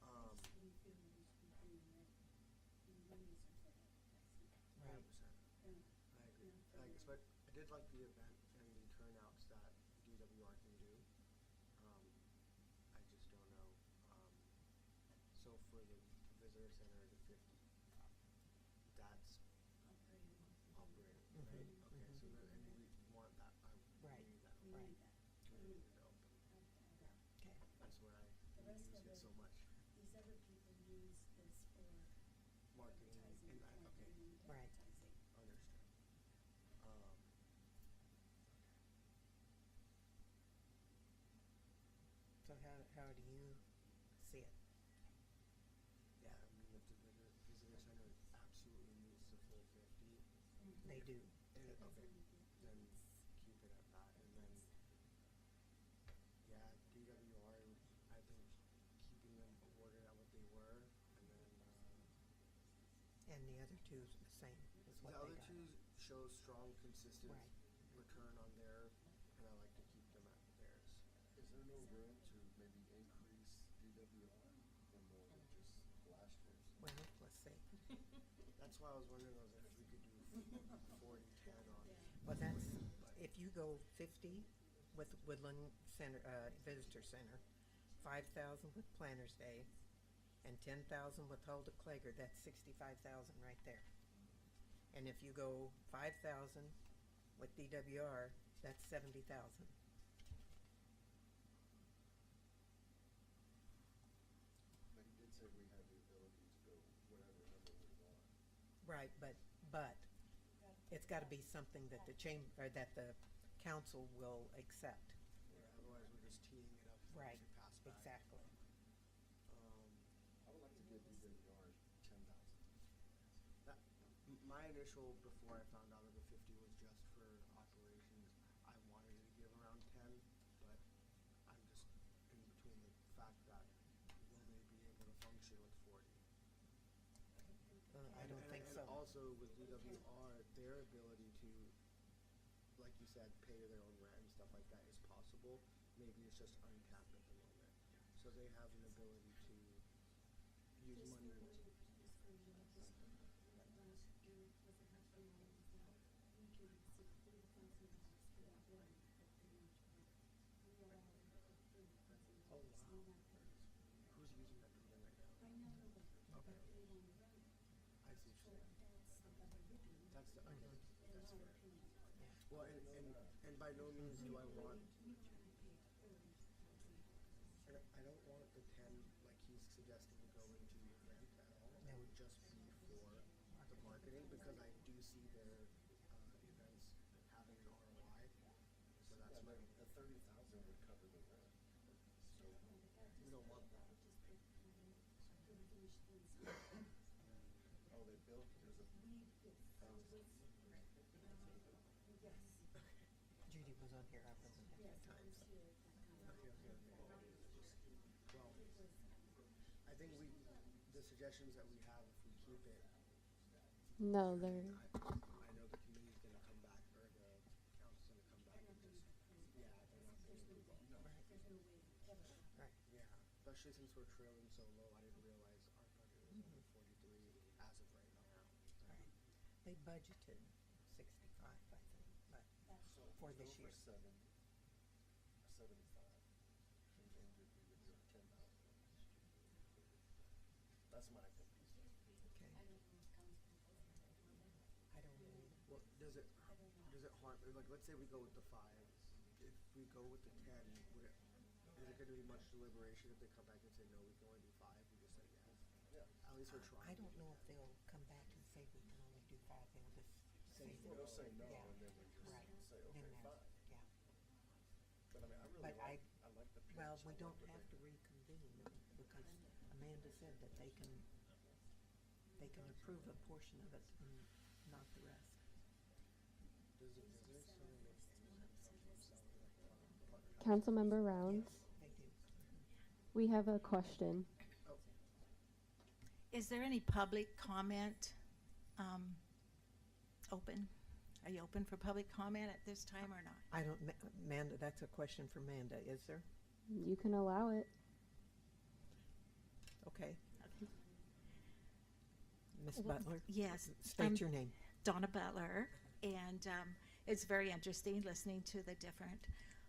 I just didn't feel we should be doing that. And the monies are for that, that's right. 100%. I agree. I did like the event and the turnouts that DWR can do. I just don't know. So for the visitor center, the 50, that's operating. operating, Mhm, right? mhm. Okay, so that, and we want that. Right. We need that. We Right. need that. We need it open. Okay. That's where The we rest use of it it- so much. These other people use this for Marketing advertising, and marketing, Right. advertising. Understood. So how do you see it? Yeah, I mean, if the visitor center absolutely needs the full 50, They do. and, okay, then keep it at that, and then, yeah, DWR, I think keeping them awarded at what they were, and then, And the other two is the same as the what they other got. two show strong, consistent Right. return on their, and I like to keep them at theirs. Is there no room to maybe increase DWR or more than just last year's? Well, let's see. That's why I was wondering, if we could do 40, 10 on. Well, that's, if you go 50 with Woodland Center, Visitor Center, 5,000 with Planners Day, and 10,000 with Hulda Klager, that's 65,000 right there. And if you go 5,000 with DWR, that's 70,000. But he did say we have the ability to go whatever number we want. Right, but it's gotta be something that the or that the council will accept. Yeah, otherwise we're just teeing it up for Right, it to pass back. exactly. I would like to give DWR 10,000. My initial, before I found out of the 50 was just for operations. I wanted to give around 10, but I'm just in between the fact that will they be able to function with 40? I don't think so. And also with DWR, their ability to, like you said, pay their own rent and stuff like that is possible. Maybe it's just uncapped at the moment. So they have an ability to use money. Who's using that building right now? I know, but Okay. they want to run it. I see what So you're saying. that's the other ribbon. That's the, okay, In that's our fair. opinion. Well, and by no means do I want, We try and pay it early. and I don't want the 10, like he's suggesting, to go into the event at all. It would just be for the marketing, because I do see their events having an ROI. So that's my, The 30,000 would cover the rent. So we don't want that. oh, they built there's a Judy was on here, I wasn't at that time, so. Well, I think the suggestions that we have, if we keep it, No, they're, I know the committee's gonna come back, or the council's gonna come back and just, yeah, they're not gonna move on. Right. Yeah, especially since we're trailing so low, I didn't realize our budget was only 43 as of right now. Right. They budgeted 65, I think, but so for go this year. 75 and change it to 10,000. That's my opinion. Okay. I don't know either. Well, does it harm, like, let's say we go with the 5, if we go with the 10, would it, Is it gonna be much deliberation if they come back and say, no, we can only do 5, we just say yes? Yeah. At least we're trying. I don't know if they'll come back and say we can only do 5, they'll just say. They'll say no, Yeah. and then we just Right. say, Then okay, that's- fine. Yeah. But I mean, I really But like, I like the pitch. Well, I we like don't what have they to do. reconvene because Amanda said that they can approve a portion of it and not the rest. Does the visiting center make Councilmember Rounds, They do. we have a question. Is there any public comment open? Are you open for public comment at this time or not? I don't, Amanda, that's a question for Amanda, is there? You can allow it. Okay. Ms. Well, Butler? yes, State your name. Donna Butler, and it's very interesting listening to the different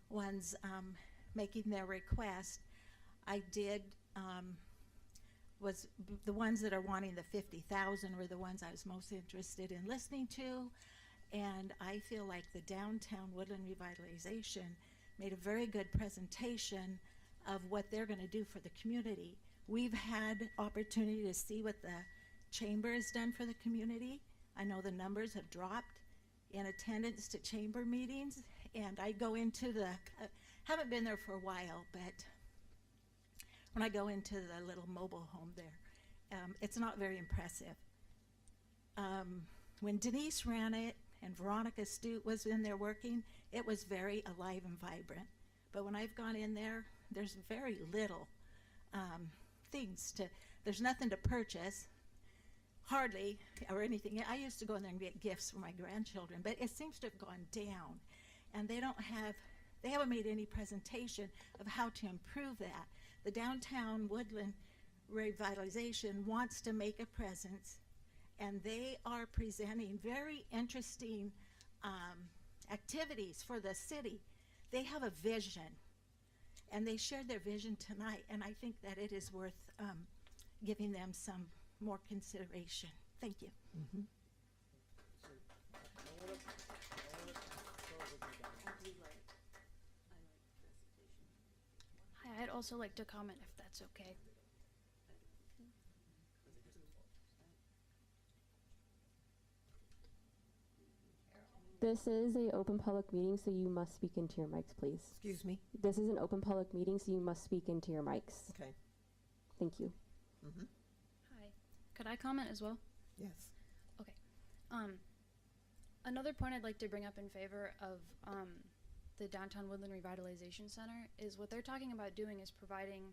ones making their request. I did the ones that are wanting the 50,000 were the ones I was most interested in listening to, and I feel like the downtown Woodland revitalization made a very good presentation of what they're going to do for the community. We've had opportunity to see what the chamber has done for the community. I know the numbers have dropped in attendance to chamber meetings, and I go into haven't been there for a while, but when I go into the little mobile home there, it's not very impressive. When Denise ran it and Veronica Stute was in there working, it was very alive and vibrant. But when I've gone in there, there's very little there's nothing to purchase, hardly, or anything. I used to go in there and get gifts for my grandchildren, but it seems to have gone down. And they haven't made any presentation of how to improve that. The downtown Woodland revitalization wants to make a presence, and they are presenting very interesting activities for the city. They have a vision, and they shared their vision tonight, and I think that it is worth giving them some more consideration. Thank you. Mm-hmm. So, I wanna start with you, Donna. Hi, I'd also like to comment if that's okay. This is a open public meeting, so you must speak into your mics, please. Excuse me? This is an open public meeting, so you must speak into your mics. Okay. Thank you. Mm-hmm. Hi. Could I comment as well? Yes. Okay. Another point I'd like to bring up in favor of the Downtown Woodland Revitalization Center is what they're talking about doing is providing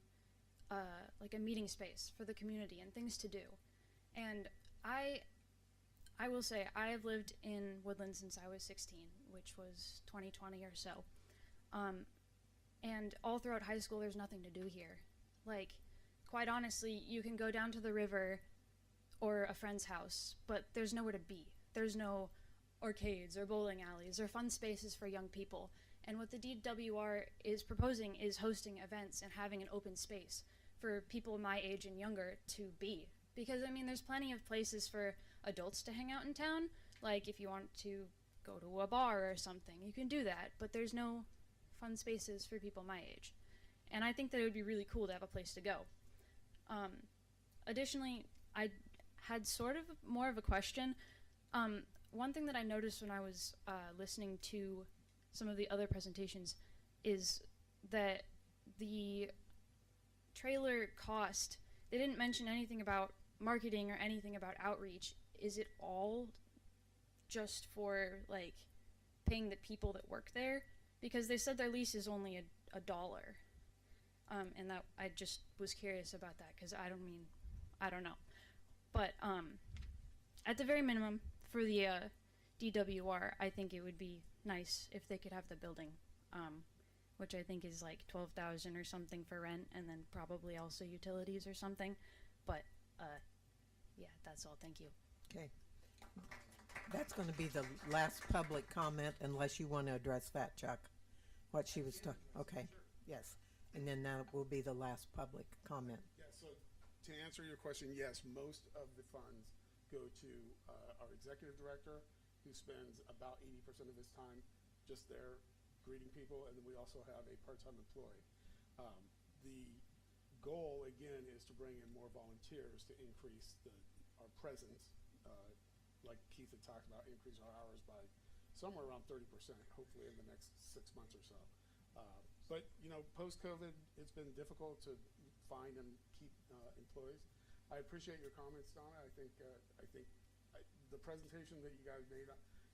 like a meeting space for the community and things to do. And I will say I have lived in Woodland since I was 16, which was 2020 or so. And all throughout high school, there's nothing to do here. Like, quite honestly, you can go down to the river or a friend's house, but there's nowhere to be. There's no arcades or bowling alleys or fun spaces for young people. And what the DWR is proposing is hosting events and having an open space for people my age and younger to be. Because, I mean, there's plenty of places for adults to hang out in town. Like, if you want to go to a bar or something, you can do that. But there's no fun spaces for people my age. And I think that it would be really cool to have a place to go. Additionally, I had sort of more of a question. One thing that I noticed when I was listening to some of the other presentations is that the trailer cost, they didn't mention anything about marketing or anything about outreach. Is it all just for like paying the people that work there? Because they said their lease is only $1. And that I just was curious about that because I don't know. But at the very minimum for the DWR, I think it would be nice if they could have the building, which I think is like $12,000 or something for rent, and then probably also utilities or something. But yeah, that's all. Thank you. Okay. That's going to be the last public comment unless you want to address that, Chuck. What she was talking. Okay. Yes. And then that will be the last public comment. Yeah, so to answer your question, yes, most of the funds go to our executive director, who spends about 80% of his time just there greeting people, and then we also have a part-time employee. The goal, again, is to bring in more volunteers to increase our presence, like Keith had talked about, increase our hours by somewhere around 30%, hopefully in the next 6 months or so. But, post-COVID, it's been difficult to find and keep employees. I appreciate your comments, Donna. I think the presentation that you guys made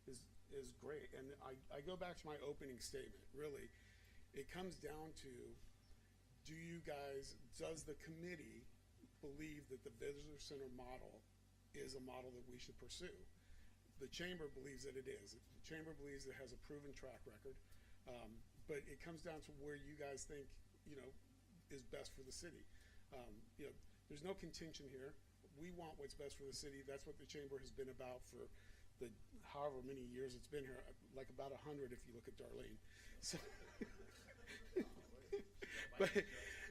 is great. And I go back to my opening statement, really. It comes down to, does the committee believe that the visitor center model is a model that we should pursue? The chamber believes that it is. The chamber believes it has a proven track record. But it comes down to where you guys think, is best for the city. There's no contention here. We want what's best for the city. That's what the chamber has been about for the however many years it's been here, like about 100 if you look at Darlene. So, but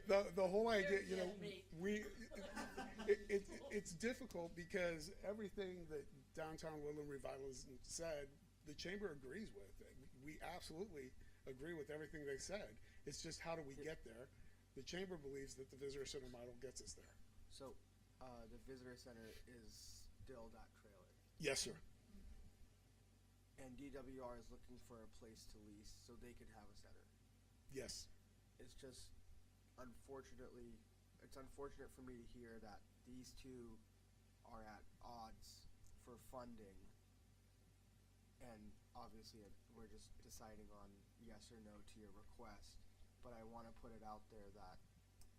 the whole idea, it's difficult because everything that Downtown Woodland Revitalism said, the chamber agrees with. We absolutely agree with everything they said. It's just how do we get there? The chamber believes that the visitor center model gets us there. So, the visitor center is still that trailer. Yes, sir. And DWR is looking for a place to lease so they could have a center. Yes. It's just, it's unfortunate for me to hear that these two are at odds for funding. And obviously, we're just deciding on yes or no to your request. But I want to put it out there that,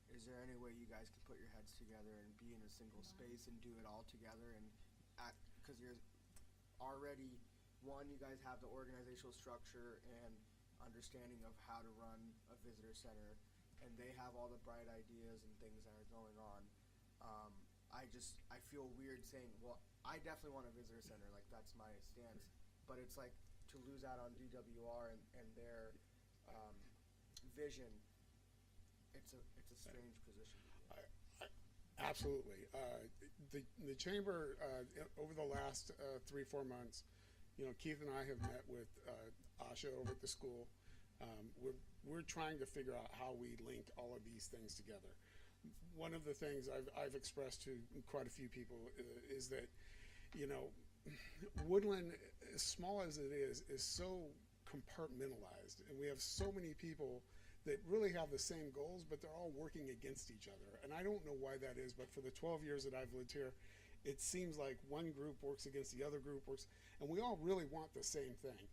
is there any way you guys can put your heads together and be in a single space and do it all together? And because you're already, you guys have the organizational structure and understanding of how to run a visitor center, and they have all the bright ideas and things that are going on. I feel weird saying, well, I definitely want a visitor center, like that's my stance. But it's like to lose out on DWR and their vision. It's a strange position. Absolutely. The chamber over the last 3-4 months, Keith and I have met with Asha over at the school. We're trying to figure out how we link all of these things together. One of the things I've expressed to quite a few people is that, Woodland, as small as it is so compartmentalized, and we have so many people that really have the same goals, but they're all working against each other. And I don't know why that is, but for the 12 years that I've lived here, it seems like one group works against the other group and we all really want the same thing.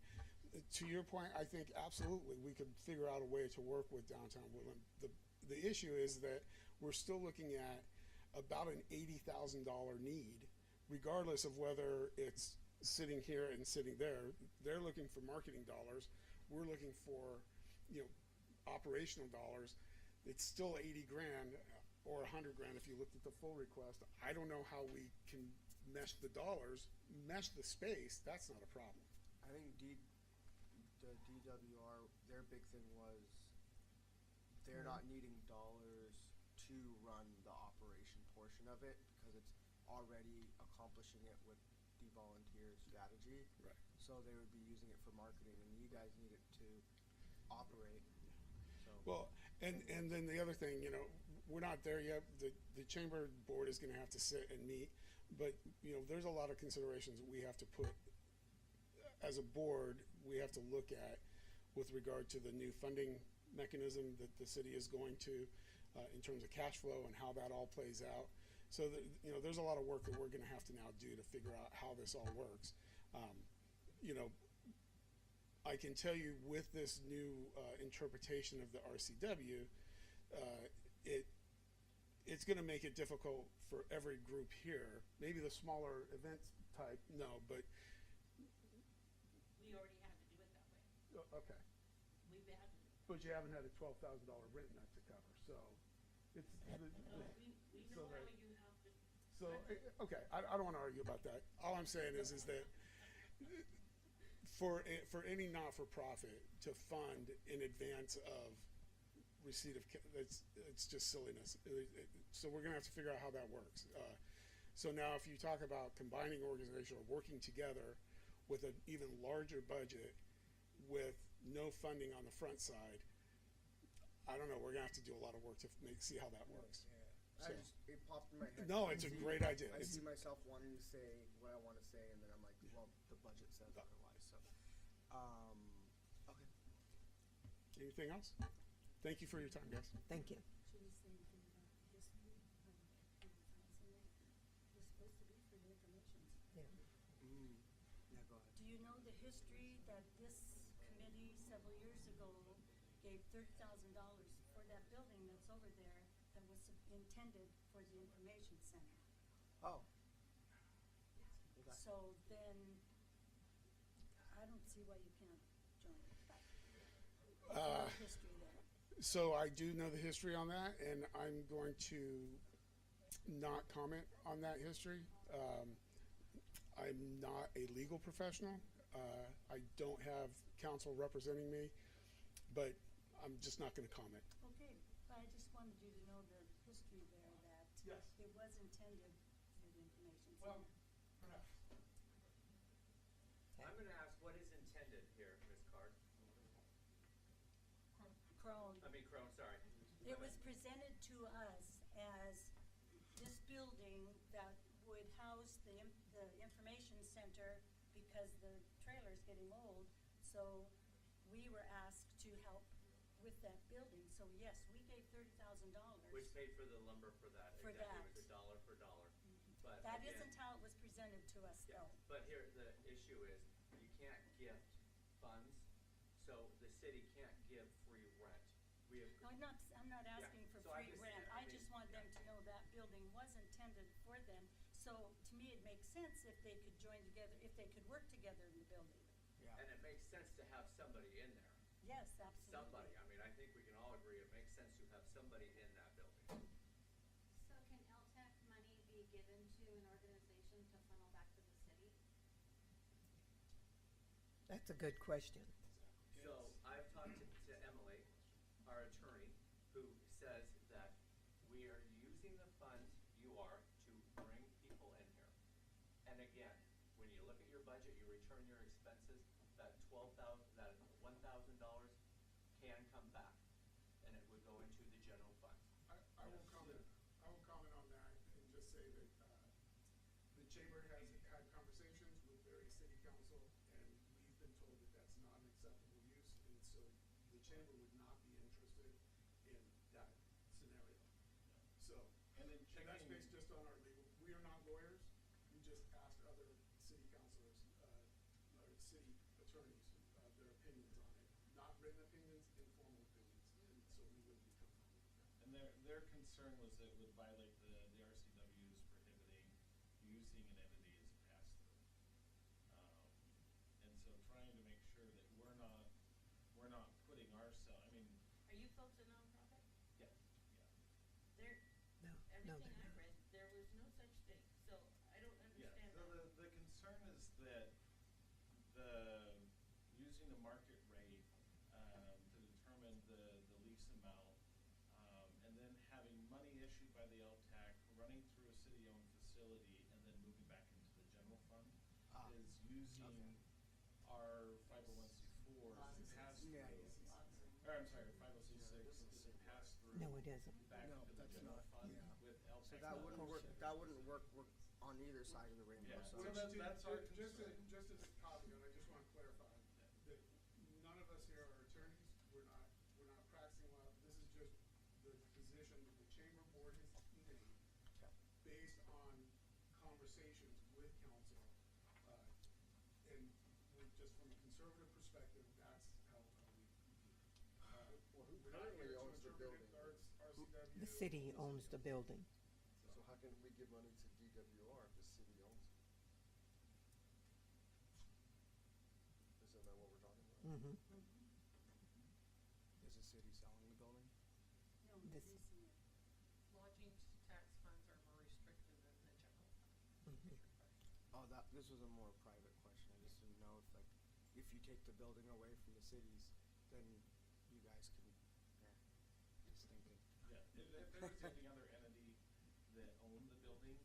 To your point, I think absolutely we could figure out a way to work with Downtown Woodland. The issue is that we're still looking at about an $80,000 need, regardless of whether it's sitting here and sitting there. They're looking for marketing dollars. We're looking for, operational dollars. It's still 80 grand or 100 grand if you looked at the full request. I don't know how we can mesh the dollars, mesh the space. That's not a problem. I think the DWR, their big thing was they're not needing dollars to run the operation portion of it because it's already accomplishing it with the volunteer strategy. Right. So they would be using it for marketing, and you guys need it to operate. So. Well, and then the other thing, we're not there yet. The chamber board is going to have to sit and meet, but there's a lot of considerations that we have to put as a board. We have to look at with regard to the new funding mechanism that the city is going to, in terms of cash flow and how that all plays out. So that, there's a lot of work that we're going to have to now do to figure out how this all works. I can tell you with this new interpretation of the RCW, it's going to make it difficult for every group here. Maybe the smaller events type, no, but. We already had to do it that way. Okay. We've had to. But you haven't had a $12,000 rent net to cover, so it's. We know so how that, you have to. So, okay, I don't want to argue about that. All I'm saying is that for any not-for-profit to fund in advance of receipt of, it's just silliness. So we're going to have to figure out how that works. So now if you talk about combining organization or working together with an even larger budget with no funding on the front side, I don't know, we're gonna have to do a lot of work to see how that works. Yeah. So- It popped in my head. No, it's a great idea. I It's- see myself wanting to say what I want to say, and then I'm like, well, the budget says otherwise. So, okay. Anything else? Thank you for your time, guys. Thank you. Should we say anything about the history of the We're supposed to be for the information. Yeah. Yeah, go ahead. Do you know the history that this committee several years ago gave $30,000 for that building that's over there that was intended for the information center? Oh. So then, I don't see why you can't join it. History there. So I do know the history on that, and I'm going to not comment on that history. I'm not a legal professional. I don't have counsel representing me, but I'm just not going to comment. Okay, but I just wanted you to know the history there, that Yes. it was intended for the information Well, center. perhaps. I'm gonna ask, what is intended here, Ms. Card? Crone. Crone, sorry. It was presented to us as this building that would house the information center because the trailer's getting old. So we were asked to help with that building. So yes, we gave $30,000. Which paid for the lumber for that. For Exactly, that. it was a dollar for dollar. But That again, isn't how it was presented to us yeah, though. but here, the issue is, you can't gift funds, so the city can't give free rent. We have, No, I'm not asking for so I free just- rent. I I mean, just want them to know that building was intended for them. So to me, it makes sense if they could join together, if they could work together in the building. Yeah. and it makes sense to have somebody in there. Yes, absolutely. Somebody, I think we can all agree, it makes sense to have somebody in that building. So can LTAC money be given to an organization to funnel back to the city? That's a good question. So I've talked to Emily, our attorney, who says that we are using the funds you are to bring people in here. And again, when you look at your budget, you return your expenses, that $1,000 can come back, and it would go into the general fund. I will comment on that and just say that the chamber has had conversations with various city council, and we've been told that that's not an acceptable use, and so the chamber would not be interested in that scenario. So, And then and that's based just on our legal, we are not lawyers, we just asked other city councilors, or city attorneys, their opinions on it. Not written opinions, informal opinions, and so we wouldn't be comfortable with that. And their concern was that it would violate the RCW's prohibiting using an entity as a pass-through. And so trying to make sure that we're not putting ourselves, Are you folks a nonprofit? Yes. There, No, everything they're I not. read, there was no such thing, so I don't Yeah, understand so that. the concern is that using the market rate to determine the lease amount, and then having money issued by the LTAC, running through a city-owned facility, and then moving back into the general fund, is using our 501c4 as a pass-through. Yeah. Or, I'm sorry, 501c6 as a pass-through. No, it isn't. Back No, into the that's general not, fund yeah. with So LTAC. that wouldn't work. That wouldn't work on either side of the rainbow. Yeah. So So that's our Just concern. as a caveat, I just want to clarify that none of us here are attorneys. We're not practicing law. This is just the position that the chamber board has made based on conversations with council. And we're just from a conservative perspective, that's how we. Well, who We're not currently here to owns the interpret building? RCW. The city owns the building. So how can we give money to DWR if the city owns it? Isn't that what we're talking about? Mm-hmm. Is the city selling the building? No, This- leasing it. Lodging tax funds are more restricted than the general fund. Mm-hmm. Oh, this was a more private question. I just didn't know if you take the building away from the cities, then you guys can, just thinking. Yeah, if there was any other entity that owned the building,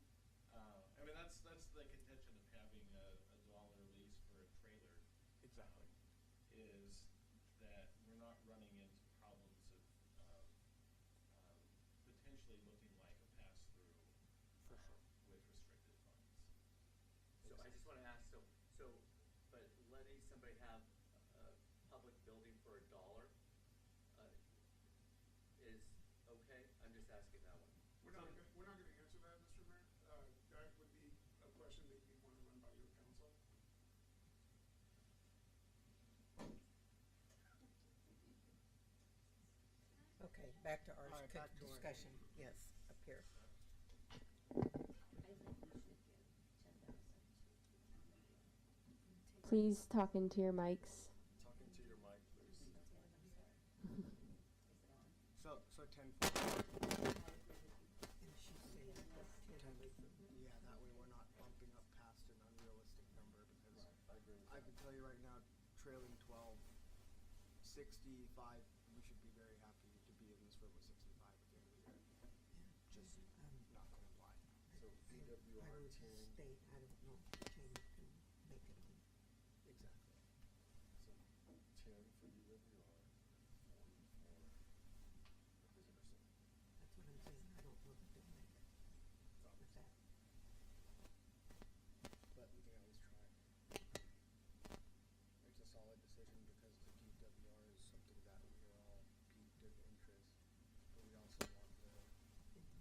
that's the contention of having a dollar lease for a trailer. Exactly. Is that we're not running into problems of potentially looking like a pass-through with restricted funds. So I just wanna ask, but letting somebody have a public building for $1, is okay? I'm just asking that one. We're not gonna answer that, Mr. Mayor. That would be a question that you'd want to run by your council. Okay, back to our All right, back to our- discussion. Yes, up here. Please talk into your mics. Talking to your mic, please. So 10. Yeah, that way we're not bumping up past an unrealistic number because I can tell you right now, trailing 12, 65, we should be very happy to be in this room with 65 at the end of the year. Just not gonna lie. So DWR I would 10. state, I don't know if Jane can make it on. Exactly. So 10 for DWR, 40 for the visitor center. That's what I'm saying, I don't know that they'll make it with that. But we can at least try. It's a solid decision because the DWR is something that we are all piqued in interest. But we also want the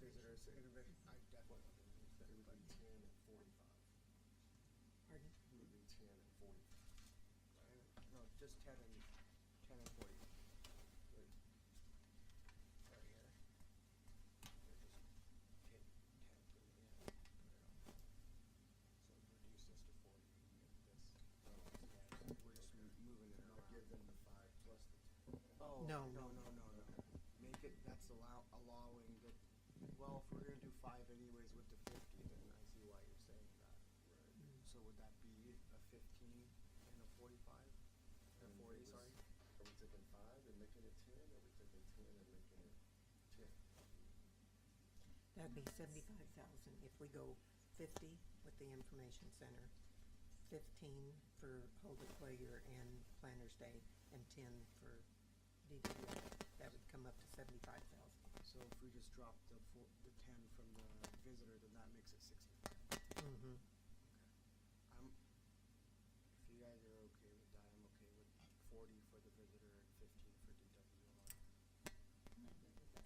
visitors to innovate. I definitely want them to use that. It would But be 10 and 45. Pardon? It would be 10 and 45. no, just 10 and 40. Right. Right here. Or just take 10 from the end, put it on. So reduce this to 40 and make this. Oh, Yeah, we're just moving it Now around. give them the 5 plus the 10. Oh, No. no. Make it, that's allowing the, well, if we're gonna do 5 anyways with the 50, then I see why you're saying that. Right. So would that be a 15 and a 45? Or And 40, it was- sorry? Are we taking 5 and making it 10, or are we taking 10 and making it 10? That'd be 75,000 if we go 50 with the information center, 15 for Hulda Clayer and Planners Day, and 10 for DWI. That would come up to 75,000. So if we just drop the 10 from the visitor, then that makes it 65. Mm-hmm. If you guys are okay with that, I'm okay with 40 for the visitor and 15 for DWR.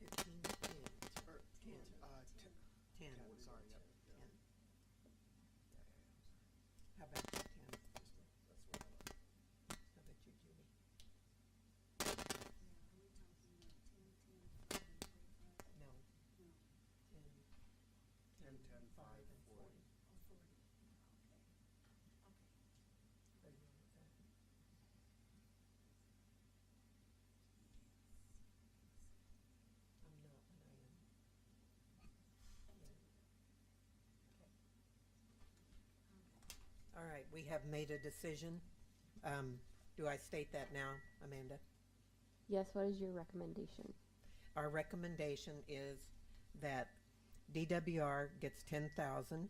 15, 10, Or 10, 10, 10, sorry, yep. 10. Yeah, How about you, 10? That's what I like. How about you, Judy? No. 10, 10, 5, and 40. Are you on with that? I'm not, but I am. Yeah. Okay. All right, we have made a decision. Do I state that now, Amanda? Yes, what is your recommendation? Our recommendation is that DWR gets 10,000,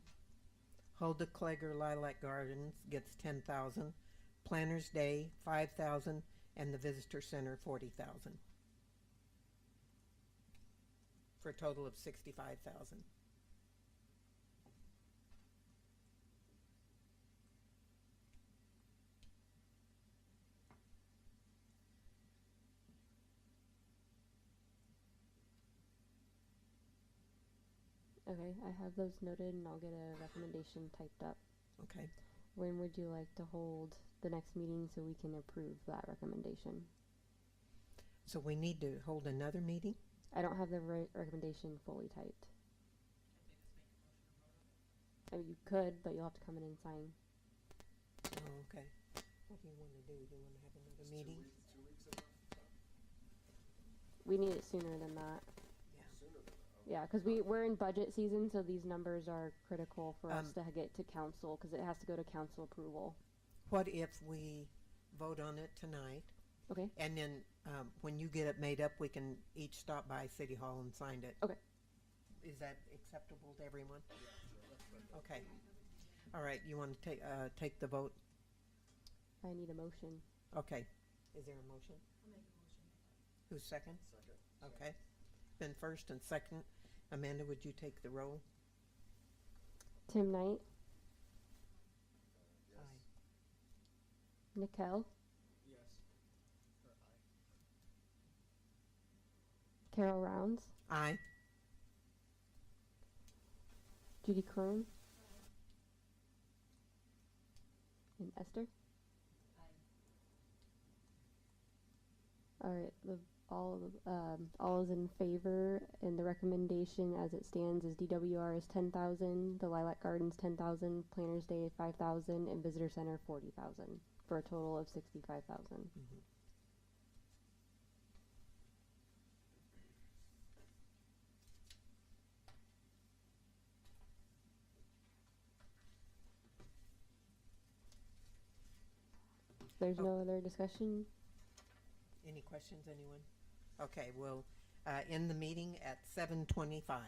Hulda Klager Lilac Gardens gets 10,000, Planners Day 5,000, and the Visitor Center 40,000. For a total of 65,000. Okay, I have those noted and I'll get a recommendation typed up. Okay. When would you like to hold the next meeting so we can approve that recommendation? So we need to hold another meeting? I don't have the recommendation fully typed. I mean, you could, but you'll have to come in and sign. Oh, okay. What do you want to do? Do you want to have another Is meeting? 2 weeks enough time? We need it sooner than that. Yeah. Sooner than that. Yeah, because we're in budget season, so these numbers are critical for us to get to council because it has to go to council approval. What if we vote on it tonight? Okay. And then when you get it made up, we can each stop by City Hall and sign it. Okay. Is that acceptable to everyone? Okay. All right, you want to take the vote? I need a motion. Okay. Is there a motion? I'll make a motion. Who's second? Second. Okay. Been first and second Amanda, would you take the roll? Tim Knight, Yes. Nikel, Yes. Or aye. Carol Rounds, Aye. Judy Crone, and Esther. All right, all is in favor, and the recommendation as it stands is DWR is 10,000, the Lilac Gardens 10,000, Planners Day 5,000, and Visitor Center 40,000, for a total of 65,000. There's no other discussion. Any questions, anyone? Okay, we'll end the meeting at 7:25.